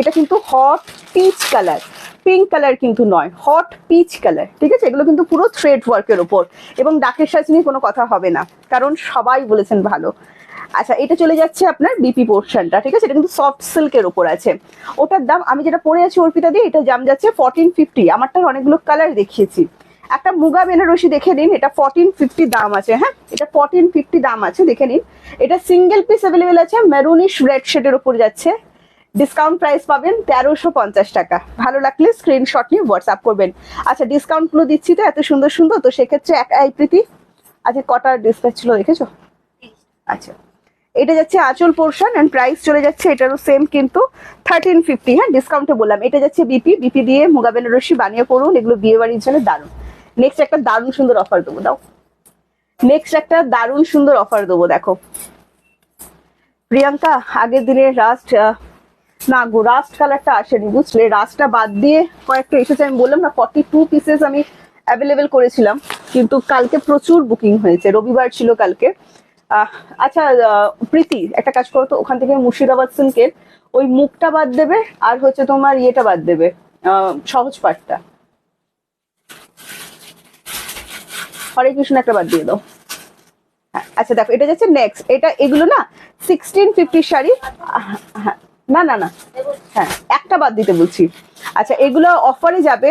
এটা কিন্তু hot peach colour, pink colour কিন্তু নয়, হট পিচ কালার, ঠিক আছে। এগুলো কিন্তু পুরো থ্রেড ওয়ার্কের ওপর, এবং ডাকের সাজ নিয়ে কোনো কথা হবে না, কারণ সবাই বলেছেন ভালো। আচ্ছা এটা চলে যাচ্ছে আপনার বিপি পোর্শনটা, ঠিক আছে, এটা কিন্তু সফট সিল্কের ওপর আছে। ওটার দাম, আমি যেটা পরে আছি অর্পিতা দিয়ে, এটা দাম যাচ্ছে 1450। আমারটার অনেকগুলো কালার দেখিয়েছি, একটা মুগা বেনারসি দেখে নিন, এটা 1450 দাম আছে। হ্যাঁ এটা 1450 দাম আছে, দেখে নিন। এটা সিঙ্গেল পিস অ্যাভেলেবেল আছে, মেরুনিশ রেড শেডের উপর যাচ্ছে, ডিসকাউন্ট প্রাইস পাবেন 1350 টাকা। ভালো লাগলে স্ক্রিনশট নিয়ে হোয়াটসঅ্যাপ করবেন। আচ্ছা ডিসকাউন্ট গুলো দিচ্ছি তো এত সুন্দর সুন্দর, তো সেক্ষেত্রে এই প্রীতি আচ্ছা কটা ডিসপ্যাচ ছিল দেখেছো? আচ্ছা এটা যাচ্ছে আঁচল পোর্শন এন্ড প্রাইস চলে যাচ্ছে এটারও সেম কিন্তু 1350। হ্যাঁ ডিসকাউন্টে বললাম। এটা যাচ্ছে বিপি, বিপি দিয়ে মুগা বেনারসি বানিয়ে পড়ুন, এগুলো বিয়ে বাড়ির জন্য দারুণ। নেক্সট একটা দারুণ সুন্দর অফার দেবো, দাও নেক্সট একটা দারুণ সুন্দর অফার দেবো। দেখো প্রিয়াঙ্কা আগের দিনের রাস্ট না গো রাস্ট কালারটা আসেনি বুঝলে, রাস্টটা বাদ দিয়ে কয়েকটা এসেছে। আমি বললাম না 42 পিসেস আমি অ্যাভেলেবেল করেছিলাম, কিন্তু কালকে প্রচুর বুকিং হয়েছে, রবিবার ছিল কালকে। আচ্ছা প্রীতি একটা কাজ করো তো, ওখান থেকে মুর্শিদাবাদ সিল্কের ওই মুখটা বাদ দেবে আর হচ্ছে তোমার ইয়েটা বাদ দেবে, সহজ পাটটা, হরে কৃষ্ণ একটা বাদ দিয়ে দাও। হ্যাঁ আচ্ছা দেখো এটা যাচ্ছে নেক্সট, এটা এগুলো না 1650 শাড়ি। হ্যাঁ না না না হ্যাঁ একটা বাদ দিতে বলছি। আচ্ছা এগুলো অফারে যাবে,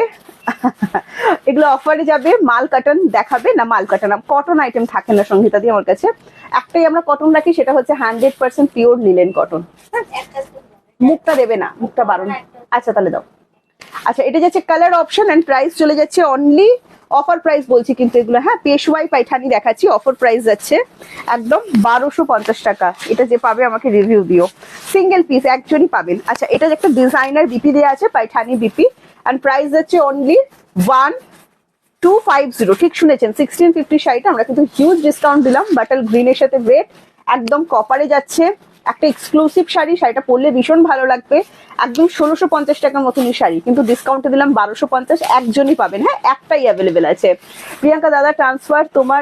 এগুলো অফারে যাবে। মাল কাটন দেখাবে না, মাল কাটন কটন আইটেম থাকে না সঙ্গীতা দিয়ে আমার কাছে, একটাই আমরা কটন রাখি, সেটা হচ্ছে 100% পিওর লিলেন কটন। মুখটা দেবে না, মুখটা বারণ। আচ্ছা তাহলে দাও। আচ্ছা এটা যাচ্ছে কালার অপশন এন্ড প্রাইস চলে যাচ্ছে অনলি, অফার প্রাইস বলছি কিন্তু এগুলো, হ্যাঁ পেশওয়াই পাইঠানি দেখাচ্ছি, অফার প্রাইস যাচ্ছে একদম 1250 টাকা। এটা যে পাবে আমাকে রিভিউ দিও, সিঙ্গেল পিস একজনই পাবেন। আচ্ছা এটা একটা ডিজাইনার বিপি দেওয়া আছে, পাইঠানি বিপি এন্ড প্রাইস যাচ্ছে অনলি 1250। ঠিক শুনেছেন 1650 শাড়িটা আমরা কিন্তু হিউজ ডিসকাউন্ট দিলাম, বাটাল গ্রিনের সাথে রেড একদম কপারে যাচ্ছে, একটা এক্সক্লুসিভ শাড়ি, শাড়িটা পরলে ভীষণ ভালো লাগবে, একদম 1650 টাকার মতনই শাড়ি, কিন্তু ডিসকাউন্টে দিলাম 1250, একজনই পাবেন। হ্যাঁ একটাই অ্যাভেলেবেল আছে। প্রিয়াঙ্কা দাদা ট্রান্সফার তোমার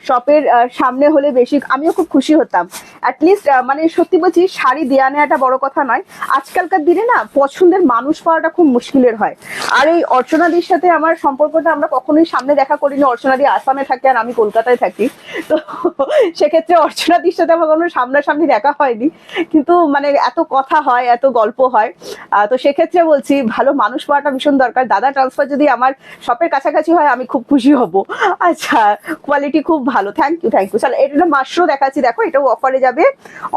শপের সামনে হলে বেশি আমিও খুব খুশি হতাম। অ্যাটলিস্ট মানে সত্যি বলছি শাড়ি দেয়া নেওয়াটা বড় কথা নয়, আজকালকার দিনে না পছন্দের মানুষ পাওয়াটা খুব মুশকিলের হয়। আর এই অর্চনাদির সাথে আমার সম্পর্কটা আমরা কখনোই সামনে দেখা করিনি, অর্চনাদি আসামে থাকে আর আমি কলকাতায় থাকি, তো সেক্ষেত্রে অর্চনাদির সাথে আমার কোনো সামনাসামনি দেখা হয়নি, কিন্তু মানে এত কথা হয় এত গল্প হয়, তো সেক্ষেত্রে বলছি ভালো মানুষ পাওয়াটা ভীষণ দরকার। দাদা ট্রান্সফার যদি আমার শপের কাছাকাছি হয় আমি খুব খুশি হব। আচ্ছা কোয়ালিটি খুব ভালো, থ্যাংক ইউ থ্যাংক ইউ। চলো এটা মাশরু দেখাচ্ছি, দেখো এটাও অফারে যাবে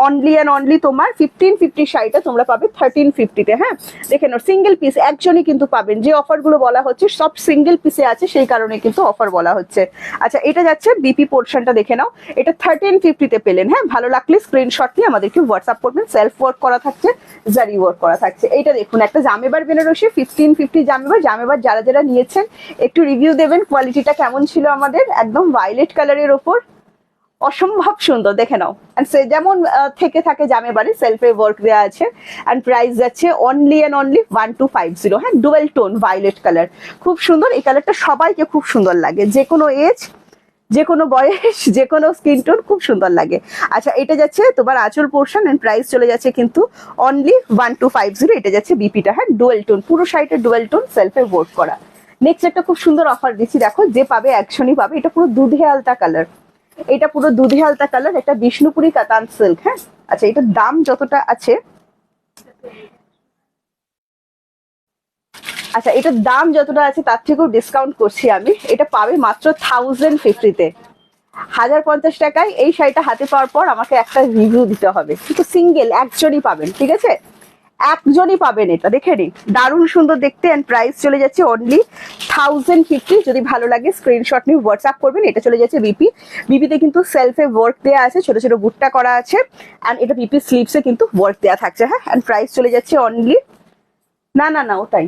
অনলি অ্যান্ড অনলি তোমার 1550 শাড়িটা তোমরা পাবে 1350-তে। হ্যাঁ দেখে নাও সিঙ্গেল পিস একজনই কিন্তু পাবেন, যে অফার গুলো বলা হচ্ছে সব সিঙ্গেল পিসে আছে, সেই কারণে কিন্তু অফার বলা হচ্ছে। আচ্ছা এটা যাচ্ছে বিপি পোর্শনটা দেখে নাও, এটা 1350-তে পেলেন। হ্যাঁ ভালো লাগলে স্ক্রিনশট নিয়ে আমাদেরকে হোয়াটসঅ্যাপ করবেন, সেলফ ওয়ার্ক করা থাকছে, জারি ওয়ার্ক করা থাকছে। এইটা দেখুন একটা জামেবার বেনারসি 1550 জামেবার, জামেবার যারা যারা নিয়েছেন একটু রিভিউ দেবেন কোয়ালিটিটা কেমন ছিল আমাদের, একদম ভায়োলেট কালারের ওপর অসম্ভব সুন্দর দেখে নাও। সে যেমন থেকে থাকে জামে বাড়ি সেলফে ওয়ার্ক দেওয়া আছে এন্ড প্রাইস যাচ্ছে অনলি এন্ড অনলি 1250। হ্যাঁ ডুয়েল টোন ভায়োলেট কালার, খুব সুন্দর এই কালারটা, সবাইকে খুব সুন্দর লাগে, যে কোনো এজ যে কোনো বয়স যে কোনো স্কিন টোন খুব সুন্দর লাগে। আচ্ছা এটা যাচ্ছে তোমার আঁচল পোর্শন এন্ড প্রাইস চলে যাচ্ছে কিন্তু অনলি 1250। এটা যাচ্ছে বিপিটা, হ্যাঁ ডুয়েল টোন, পুরো শাড়িটা ডুয়েল টোন সেলফে ওয়ার্ক করা। নেক্সট একটা খুব সুন্দর অফার দিচ্ছি, দেখো যে পাবে একশনই পাবে, এটা পুরো দুধে আলতা কালার, এটা পুরো দুধে আলতা কালার, একটা বিষ্ণুপুরি কাতান সিল্ক। হ্যাঁ আচ্ছা এটার দাম যতটা আছে, আচ্ছা এটার দাম যতটা আছে তার থেকেও ডিসকাউন্ট করছি আমি, এটা পাবে মাত্র 1050-তে। 1050 টাকায় এই শাড়িটা হাতে পাওয়ার পর আমাকে একটা রিভিউ দিতে হবে, কিন্তু সিঙ্গেল একজনই পাবেন, ঠিক আছে একজনই পাবেন। এটা দেখে নিন দারুণ সুন্দর দেখতে এন্ড প্রাইস চলে যাচ্ছে অনলি 1050। যদি ভালো লাগে স্ক্রিনশট নিয়ে হোয়াটসঅ্যাপ করবেন। এটা চলে যাচ্ছে বিপি, বিপিতে কিন্তু সেলফে ওয়ার্ক দেওয়া আছে, ছোট ছোট বুটটা করা আছে এন্ড এটা বিপি স্লিভসে কিন্তু ওয়ার্ক দেওয়া থাকছে। হ্যাঁ এন্ড প্রাইস চলে যাচ্ছে অনলি, না না না ওটাই,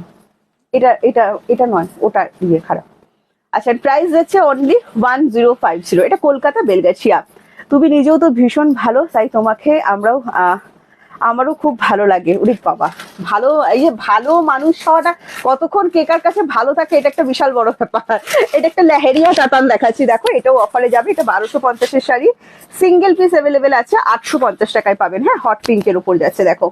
এটা এটা এটা নয়, ওটা ইয়ে খারাপ। আচ্ছা প্রাইস যাচ্ছে অনলি 1050। এটা কলকাতা বেলগাছিয়া, তুমি নিজেও তো ভীষণ ভালো, তাই তোমাকে আমরাও আমারও খুব ভালো লাগে। উরি বাবা ভালো, এই যে ভালো মানুষ হওয়াটা কতক্ষণ কেকার কাছে ভালো থাকে এটা একটা বিশাল বড় ব্যাপার। এটা একটা লেহেরিয়া কাতান দেখাচ্ছি, দেখো এটাও অফারে যাবে, এটা 1250-এর শাড়ি, সিঙ্গেল পিস অ্যাভেলেবেল আছে, 850 টাকায় পাবেন। হ্যাঁ হট পিঙ্কের উপর যাচ্ছে, দেখো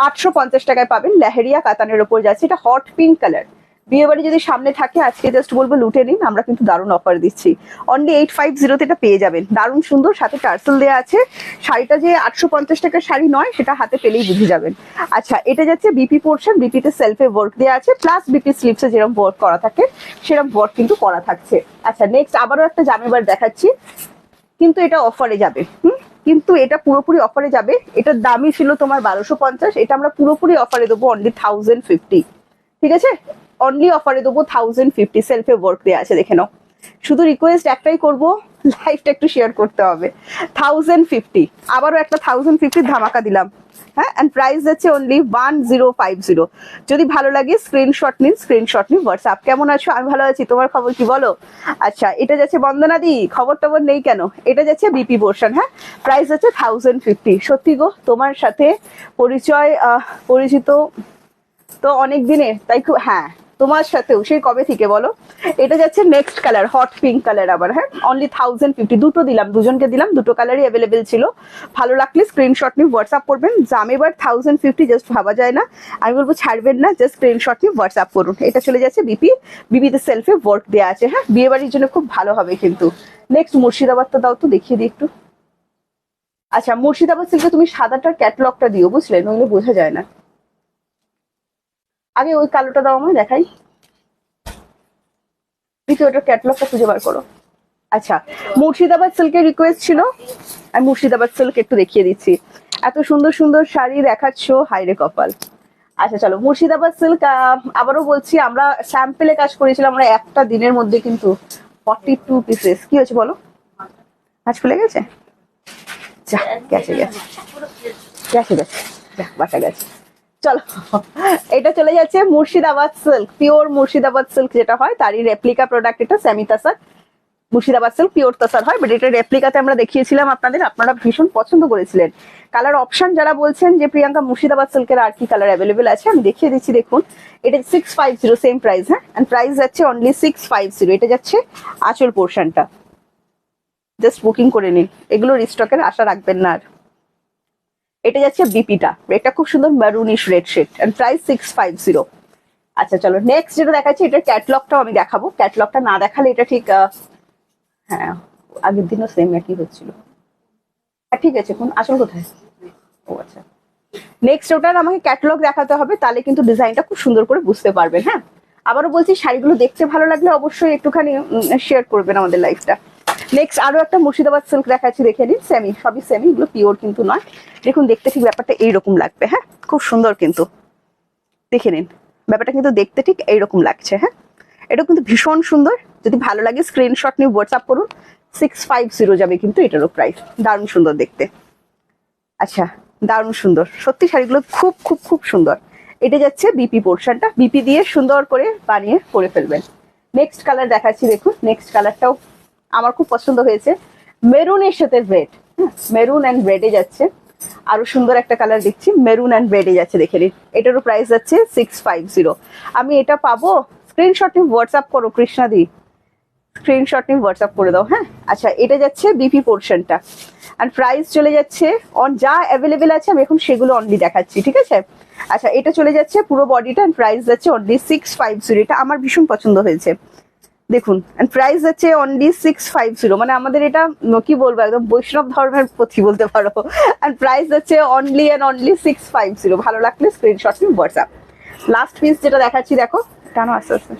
850 টাকায় পাবেন, লেহেরিয়া কাতানের উপর যাচ্ছে, এটা হট পিঙ্ক কালার। বিয়ে বাড়ি যদি সামনে থাকে আজকে জাস্ট বলবো লুটে নিন, আমরা কিন্তু দারুণ অফার দিচ্ছি, অনলি 850-তে এটা পেয়ে যাবেন, দারুণ সুন্দর, সাথে টার্সেল দেওয়া আছে। শাড়িটা যে 850 টাকার শাড়ি নয় সেটা হাতে পেলেই বুঝে যাবেন। আচ্ছা এটা যাচ্ছে বিপি পোর্শন, বিপিতে সেলফে ওয়ার্ক দেওয়া আছে, প্লাস বিপি স্লিভসে যেরকম ওয়ার্ক করা থাকে সেরকম ওয়ার্ক কিন্তু করা থাকছে। আচ্ছা নেক্সট আবারও একটা জামেবার দেখাচ্ছি, কিন্তু এটা অফারে যাবে, কিন্তু এটা পুরোপুরি অফারে যাবে, এটার দামই ছিল তোমার 1250, এটা আমরা পুরোপুরি অফারে দেবো অনলি 1050। ঠিক আছে অনলি অফারে দেবো 1050, সেলফে ওয়ার্ক দেওয়া আছে দেখে নাও। শুধু রিকোয়েস্ট একটাই করবো, লাইভটা একটু শেয়ার করতে হবে। 1050, আবারও একটা 1050 ধামাকা দিলাম, হ্যাঁ। এন্ড প্রাইস যাচ্ছে অনলি 1050। যদি ভালো লাগে স্ক্রিনশট নিন, স্ক্রিনশট নিন হোয়াটসঅ্যাপ। কেমন আছো? আমি ভালো আছি, তোমার খবর কি বলো? আচ্ছা, এটা যাচ্ছে বন্দনাদি, খবর টবর নেই কেন? এটা যাচ্ছে বিপি পোর্শন, হ্যাঁ। প্রাইস যাচ্ছে 1050। সত্যি গো, তোমার সাথে পরিচিত তো অনেক দিনের, তাই খুব, হ্যাঁ তোমার সাথেও সেই কবে থেকে বলো। এটা যাচ্ছে next colour, hot pink colour আবার, হ্যাঁ। অনলি 1050, দুটো দিলাম, দুজনকে দিলাম, দুটো কালারই অ্যাভেলেবেল ছিল। ভালো লাগলে স্ক্রিনশট নিয়ে হোয়াটসঅ্যাপ করবেন। দাম এবার 1050, জাস্ট ভাবা যায় না। আমি বলবো ছাড়বেন না, জাস্ট স্ক্রিনশট নিয়ে হোয়াটসঅ্যাপ করুন। এটা চলে যাচ্ছে বিপিতে সেলফে ওয়ার্ক দেওয়া আছে, হ্যাঁ। বিয়ে বাড়ির জন্য খুব ভালো হবে কিন্তু। নেক্সট মুর্শিদাবাদটা দাও তো, দেখিয়ে দিই একটু। আচ্ছা, মুর্শিদাবাদ সিল্কে তুমি সাদাটার ক্যাটলগটা দিও, বুঝলে, নইলে বোঝা যায় না। আগে ওই কালোটা দাও আমায়, দেখাই। ওটার ক্যাটলগটা খুঁজে বার করো। আচ্ছা, মুর্শিদাবাদ সিল্কের রিকোয়েস্ট ছিল, আমি মুর্শিদাবাদ সিল্ক একটু দেখিয়ে দিচ্ছি। এত সুন্দর সুন্দর শাড়ি দেখাচ্ছ, হাইরে কপাল। আচ্ছা চলো, মুর্শিদাবাদ সিল্ক আবারও বলছি, আমরা স্যাম্পেলে কাজ করেছিলাম, আমরা একটা দিনের মধ্যে কিন্তু 42 পিসেস। কি হয়েছে বলো? কাজ খুলে গেছে? যা, গেছে গেছে গেছে গেছে, যা বাসা গেছে। চলো, এটা চলে যাচ্ছে Murshidabad silk, pure Murshidabad silk যেটা হয় তারই রেপ্লিকা প্রোডাক্ট। এটা সেমি তাসার মুর্শিদাবাদ সিল্ক, পিওর তাসার হয়, বাট এটা রেপ্লিকাতে আমরা দেখিয়েছিলাম আপনাদের, আপনারা ভীষণ পছন্দ করেছিলেন। কালার অপশন যারা বলছেন যে প্রিয়াঙ্কা মুর্শিদাবাদ সিল্কের আর কি কালার অ্যাভেলেবেল আছে, আমি দেখিয়ে দিচ্ছি। দেখুন, এটা 650, সেম প্রাইস, হ্যাঁ। এন্ড প্রাইস যাচ্ছে অনলি 650। এটা যাচ্ছে আঁচল পোর্শনটা, জাস্ট বুকিং করে নিন, এগুলো রিস্টকের আশা রাখবেন না আর। এটা যাচ্ছে বিপিটা, এটা খুব সুন্দর maroonish red shade, and price 650। আচ্ছা চলো, নেক্সট যেটা দেখাচ্ছি, এটার ক্যাটলগটাও আমি দেখাবো। ক্যাটলগটা না দেখালে এটা ঠিক, হ্যাঁ আগের দিনও সেম একই হচ্ছিল। ঠিক আছে, কোন আসল কোথায়? ও আচ্ছা, নেক্সট ওটার আমাকে ক্যাটালগ দেখাতে হবে, তাহলে কিন্তু ডিজাইনটা খুব সুন্দর করে বুঝতে পারবেন, হ্যাঁ। আবারও বলছি, শাড়িগুলো দেখতে ভালো লাগলে অবশ্যই একটুখানি শেয়ার করবেন আমাদের লাইফটা। নেক্সট আরো একটা মুর্শিদাবাদ সিল্ক দেখাচ্ছি, দেখে নিন। সেমি, সবই সেমি, এগুলো পিওর কিন্তু নয়। দেখুন, দেখতে ঠিক ব্যাপারটা এইরকম লাগবে, হ্যাঁ। খুব সুন্দর কিন্তু, দেখে নিন, ব্যাপারটা কিন্তু দেখতে ঠিক এইরকম লাগছে, হ্যাঁ। এটা কিন্তু ভীষণ সুন্দর। যদি ভালো লাগে স্ক্রিনশট নিয়ে হোয়াটসঅ্যাপ করুন। 650 যাবে কিন্তু এটারও প্রাইস। দারুণ সুন্দর দেখতে। আচ্ছা, দারুণ সুন্দর সত্যি, শাড়িগুলো খুব খুব খুব সুন্দর। এটা যাচ্ছে বিপি পোর্শনটা, বিপি দিয়ে সুন্দর করে বানিয়ে করে ফেলবেন। নেক্সট কালার দেখাচ্ছি, দেখুন। নেক্সট কালারটাও আমার খুব পছন্দ হয়েছে, মেরুনের সাথে রেড, মেরুন অ্যান্ড রেডে যাচ্ছে। আরো সুন্দর একটা কালার দেখছি, মেরুন অ্যান্ড রেডে যাচ্ছে, দেখে নিন। এটারও প্রাইস যাচ্ছে 650। আমি এটা পাবো? স্ক্রিনশট নিয়ে হোয়াটসঅ্যাপ করো কৃষ্ণাদি, স্ক্রিনশট নিয়ে হোয়াটসঅ্যাপ করে দাও, হ্যাঁ। আচ্ছা, এটা যাচ্ছে বিপি পোর্শনটা, আর প্রাইস চলে যাচ্ছে অন যা অ্যাভেলেবেল আছে আমি এখন সেগুলো অনলি দেখাচ্ছি, ঠিক আছে। আচ্ছা, এটা চলে যাচ্ছে পুরো বডিটা, এন্ড প্রাইস যাচ্ছে অনলি 650। এটা আমার ভীষণ পছন্দ হয়েছে, দেখুন। এন্ড প্রাইস যাচ্ছে অনলি 650, মানে আমাদের এটা কি বলবো, একদম বৈষ্ণব ধর্মের প্রতি বলতে পারো। এন্ড প্রাইস যাচ্ছে অনলি এন্ড অনলি 650। ভালো লাগলে স্ক্রিনশট নিয়ে হোয়াটসঅ্যাপ। লাস্ট পিস যেটা দেখাচ্ছি, দেখো কেন আস্তে আস্তে।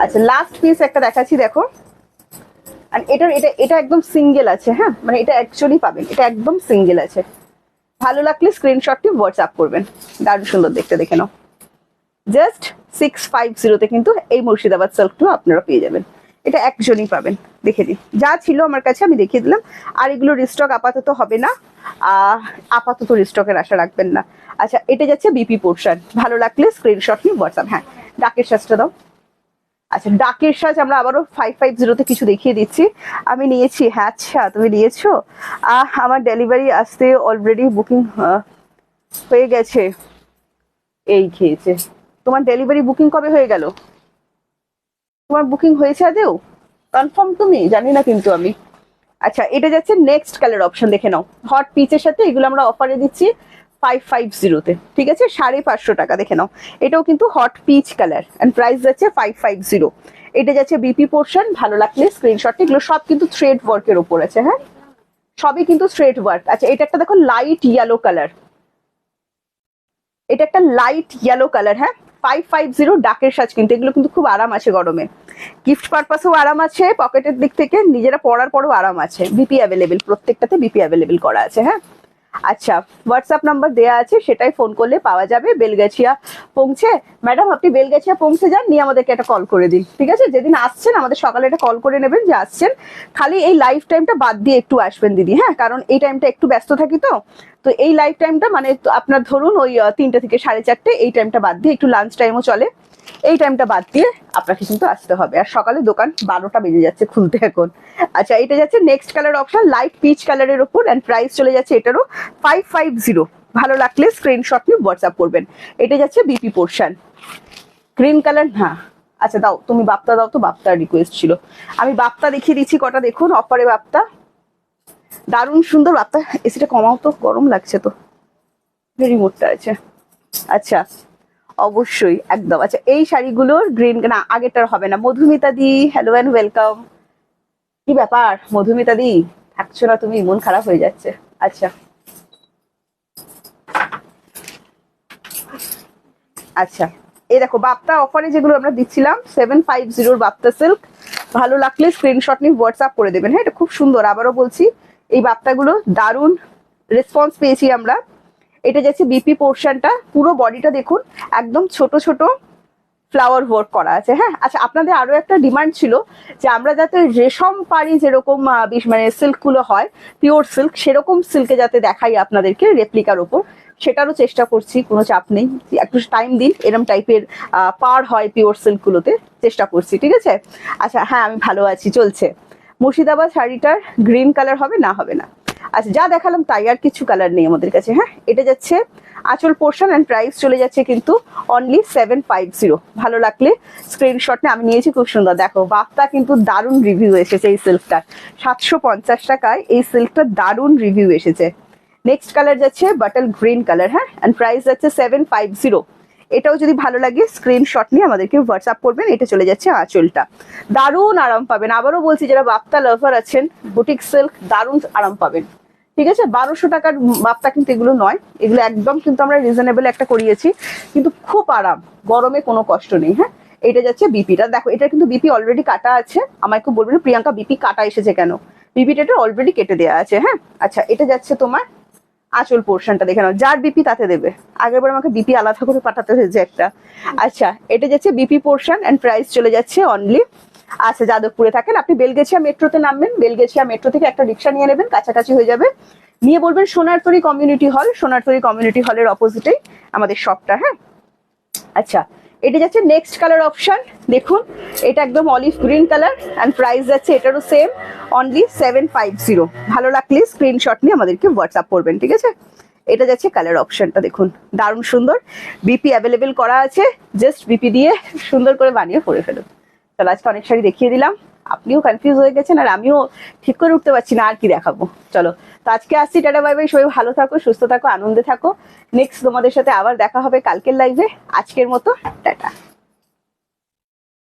আচ্ছা, লাস্ট পিস একটা দেখাচ্ছি, দেখো। আর এটা একদম সিঙ্গেল আছে, হ্যাঁ, মানে এটা অ্যাকচুয়ালি পাবেন, এটা একদম সিঙ্গেল আছে। ভালো লাগলে স্ক্রিনশটটি হোয়াটসঅ্যাপ করবেন। দারুণ সুন্দর দেখতে, দেখে নাও। জাস্ট 650 কিন্তু এই মুর্শিদাবাদ সিল্কটা আপনারা পেয়ে যাবেন। এটা একজনই পাবেন, দেখে দিন। যা ছিল আমার কাছে আমি দেখিয়ে দিলাম, আর এগুলো রিস্টক আপাতত হবে না, আপাতত রিস্টকের আশা রাখবেন না। আচ্ছা, এটা যাচ্ছে বিপি পোর্শন। ভালো লাগলে স্ক্রিনশট নিয়ে হোয়াটসঅ্যাপ। হ্যাঁ, ডাকের সাজটা দাও। আচ্ছা, ডাকের সাজ আমরা আবারও 550 কিছু দেখিয়ে দিচ্ছি। আমি নিয়েছি, হ্যাঁ। আচ্ছা, তুমি নিয়েছো? আমার ডেলিভারি আসতে অলরেডি বুকিং হয়ে গেছে। এই খেয়েছে, তোমার ডেলিভারি বুকিং কবে হয়ে গেল? তোমার বুকিং হয়েছে আদেও? কনফার্ম তুমি? জানি না কিন্তু আমি। আচ্ছা, এটা যাচ্ছে নেক্সট কালার অপশন, দেখে নাও। হট পিচের সাথে এগুলো আমরা অফারে দিচ্ছি 550-তে, ঠিক আছে। 550 টাকা, দেখে নাও। এটাও কিন্তু hot peach colour, and price যাচ্ছে 550। এটা যাচ্ছে বিপি পোর্শন। ভালো লাগলে স্ক্রিনশট। এগুলো সব কিন্তু থ্রেড ওয়ার্কের ওপর আছে, হ্যাঁ, সবই কিন্তু থ্রেড ওয়ার্ক। আচ্ছা, এটা একটা দেখো লাইট ইয়েলো কালার, এটা একটা লাইট ইয়েলো কালার, হ্যাঁ। 550 ডাকের সাজ কিন্তু, এগুলো কিন্তু খুব আরাম আছে গরমে, গিফট পারপাসেও আরাম আছে, পকেটের দিক থেকে নিজেরা পরার পরও আরাম আছে। বিপি অ্যাভেলেবেল, প্রত্যেকটাতে বিপি অ্যাভেলেবেল করা আছে, হ্যাঁ। আচ্ছা, হোয়াটসঅ্যাপ নাম্বার দেওয়া আছে, সেটাই ফোন করলে পাওয়া যাবে। বেলগাছিয়া পৌঁছে, ম্যাডাম আপনি বেলগাছিয়া পৌঁছে যান, নিয়ে আমাদেরকে একটা কল করে দিন, ঠিক আছে? যেদিন আসছেন আমাদের সকালে একটা কল করে নেবেন যে আসছেন। খালি এই লাইফ টাইমটা বাদ দিয়ে একটু আসবেন দিদি, হ্যাঁ, কারণ এই টাইমটা একটু ব্যস্ত থাকি তো। তো এই লাইফ টাইমটা মানে আপনার ধরুন ওই 3টে থেকে 4:30, এই টাইমটা বাদ দিয়ে, একটু লাঞ্চ টাইমও চলে, এই টাইমটা বাদ দিয়ে আপনাকে কিন্তু আসতে হবে। আর সকালে দোকান 12টা বেজে যাচ্ছে খুলতে এখন। আচ্ছা, এটা যাচ্ছে next colour option, light pitch কালারের ওপর, এন্ড প্রাইস চলে যাচ্ছে এটারও 550। ভালো লাগলে স্ক্রিনশট নিয়ে হোয়াটসঅ্যাপ করবেন। এটা যাচ্ছে বিপি পোর্শন, গ্রিন কালার। হ্যাঁ, আচ্ছা দাও, তুমি বাপ্তা দাও তো, বাপ্তার রিকোয়েস্ট ছিল। আমি বাপ্তা দেখিয়ে দিচ্ছি কটা, দেখুন অফারে বাপ্তা, দারুণ সুন্দর বাপ্তা। এসিটা কমাও তো, গরম লাগছে তো, রিমোটটা আছে। আচ্ছা, অবশ্যই একদম। আচ্ছা, এই শাড়িগুলোর গ্রিন, না আগেরটার হবে না। মধুমিতা দি, হ্যালো অ্যান্ড ওয়েলকাম। কি ব্যাপার মধুমিতা দি, থাকছো না তুমি? মন খারাপ হয়ে যাচ্ছে। আচ্ছা আচ্ছা, এই দেখো বাপ্তা অফারে যেগুলো আমরা দিচ্ছিলাম 750 বাপ্তা সিল্ক। ভালো লাগলে স্ক্রিনশট নিয়ে হোয়াটসঅ্যাপ করে দেবেন। হ্যাঁ, এটা খুব সুন্দর, আবারও বলছি এই বাপ্তাগুলো দারুণ রেসপন্স পেয়েছি আমরা। এটা যাচ্ছে বিপি পোর্শনটা, পুরো বডিটা দেখুন একদম ছোট ছোট ফ্লাওয়ার ওয়ার্ক করা আছে। হ্যাঁ, আচ্ছা, আপনাদের আরো একটা ডিমান্ড ছিল যে আমরা যাতে রেশম পাড়ি যেরকম মানে সিল্ক গুলো হয় পিওর সিল্ক, সেরকম সিল্কে যাতে দেখাই আপনাদেরকে রেপ্লিকার ওপর, সেটারও চেষ্টা করছি। কোনো চাপ নেই, একটু টাইম দিন, এরম টাইপের পার হয় পিওর সিল্ক গুলোতে, চেষ্টা করছি, ঠিক আছে? আচ্ছা, হ্যাঁ আমি ভালো আছি, চলছে। মুর্শিদাবাদ শাড়িটার গ্রিন কালার হবে না? হবে না। আচ্ছা, যা দেখালাম তাই, আর কিছু কালার নেই আমাদের কাছে। হ্যাঁ, এটা যাচ্ছে আঁচল পোর্শন, এন্ড প্রাইস চলে যাচ্ছে কিন্তু অনলি 750। ভালো লাগলে স্ক্রিনশট নিয়ে, আমি নিয়েছি, খুব সুন্দর। দেখো বাপ্তা কিন্তু দারুণ রিভিউ এসেছে এই সিল্কটার, 750 টাকায় এই সিল্কটার দারুণ রিভিউ এসেছে। নেক্সট কালার যাচ্ছে বাটল গ্রিন কালার। হ্যাঁ, এন্ড প্রাইস যাচ্ছে 750। এটাও যদি ভালো লাগে স্ক্রিনশট নিয়ে আমাদেরকে হোয়াটসঅ্যাপ করবেন। এটা চলে যাচ্ছে আঁচলটা, দারুণ আরাম পাবেন। আবারও বলছি, যারা বাপ্তা লাভার আছেন, বুটিক সিল্ক দারুণ আরাম পাবেন, ঠিক আছে? 1200 টাকার বাপ্তা কিন্তু এগুলো নয়, এগুলো একদম কিন্তু আমরা রিজনেবল একটা করিয়েছি, কিন্তু খুব আরাম, গরমে কোনো কষ্ট নেই। হ্যাঁ, এটা যাচ্ছে বিপিটা, দেখো এটা কিন্তু বিপি অলরেডি কাটা আছে। আমায় খুব বলবেন প্রিয়াঙ্কা বিপি কাটা এসেছে কেন, বিপিটা অলরেডি কেটে দেওয়া আছে। হ্যাঁ, আচ্ছা, এটা যাচ্ছে তোমার আঁচল পোর্শনটা, দেখে নাও, যার বিপি তাতে দেবে। আগের বার আমাকে বিপি আলাদা করে পাঠাতে হয়েছে একটা। আচ্ছা, এটা যাচ্ছে বিপি পোর্শন, এন্ড প্রাইস চলে যাচ্ছে অনলি, আচ্ছা যাদবপুরে থাকেন আপনি, বেলগেছিয়া মেট্রোতে নামবেন, বেলগেছিয়া মেট্রো থেকে একটা রিক্সা নিয়ে নেবেন, কাছাকাছি হয়ে যাবে। নিয়ে বলবেন Sonartori community hall, Sonartori community হলের অপোজিটেই আমাদের শপটা। হ্যাঁ, আচ্ছা, এটা যাচ্ছে নেক্সট কালার অপশন, দেখুন এটা একদম olive green colour, and price যাচ্ছে এটারও সেম অনলি 750। ভালো লাগলে স্ক্রিনশট নিয়ে আমাদেরকে হোয়াটসঅ্যাপ করবেন, ঠিক আছে? এটা যাচ্ছে কালার অপশনটা, দেখুন দারুণ সুন্দর, বিপি অ্যাভেলেবেল করা আছে, জাস্ট বিপি দিয়ে সুন্দর করে বানিয়ে পরে ফেলুন। তাহলে আজকে অনেক শাড়ি দেখিয়ে দিলাম, আপনিও কনফিউজ হয়ে গেছেন, আর আমিও ঠিক করে উঠতে পারছি না আর কি দেখাবো। চলো, তো আজকে আসছি, টাটা বাই বাই, সবাই ভালো থাকো, সুস্থ থাকো, আনন্দে থাকো। নেক্সট তোমাদের সাথে আবার দেখা হবে কালকের লাইভে। আজকের মতো টাটা।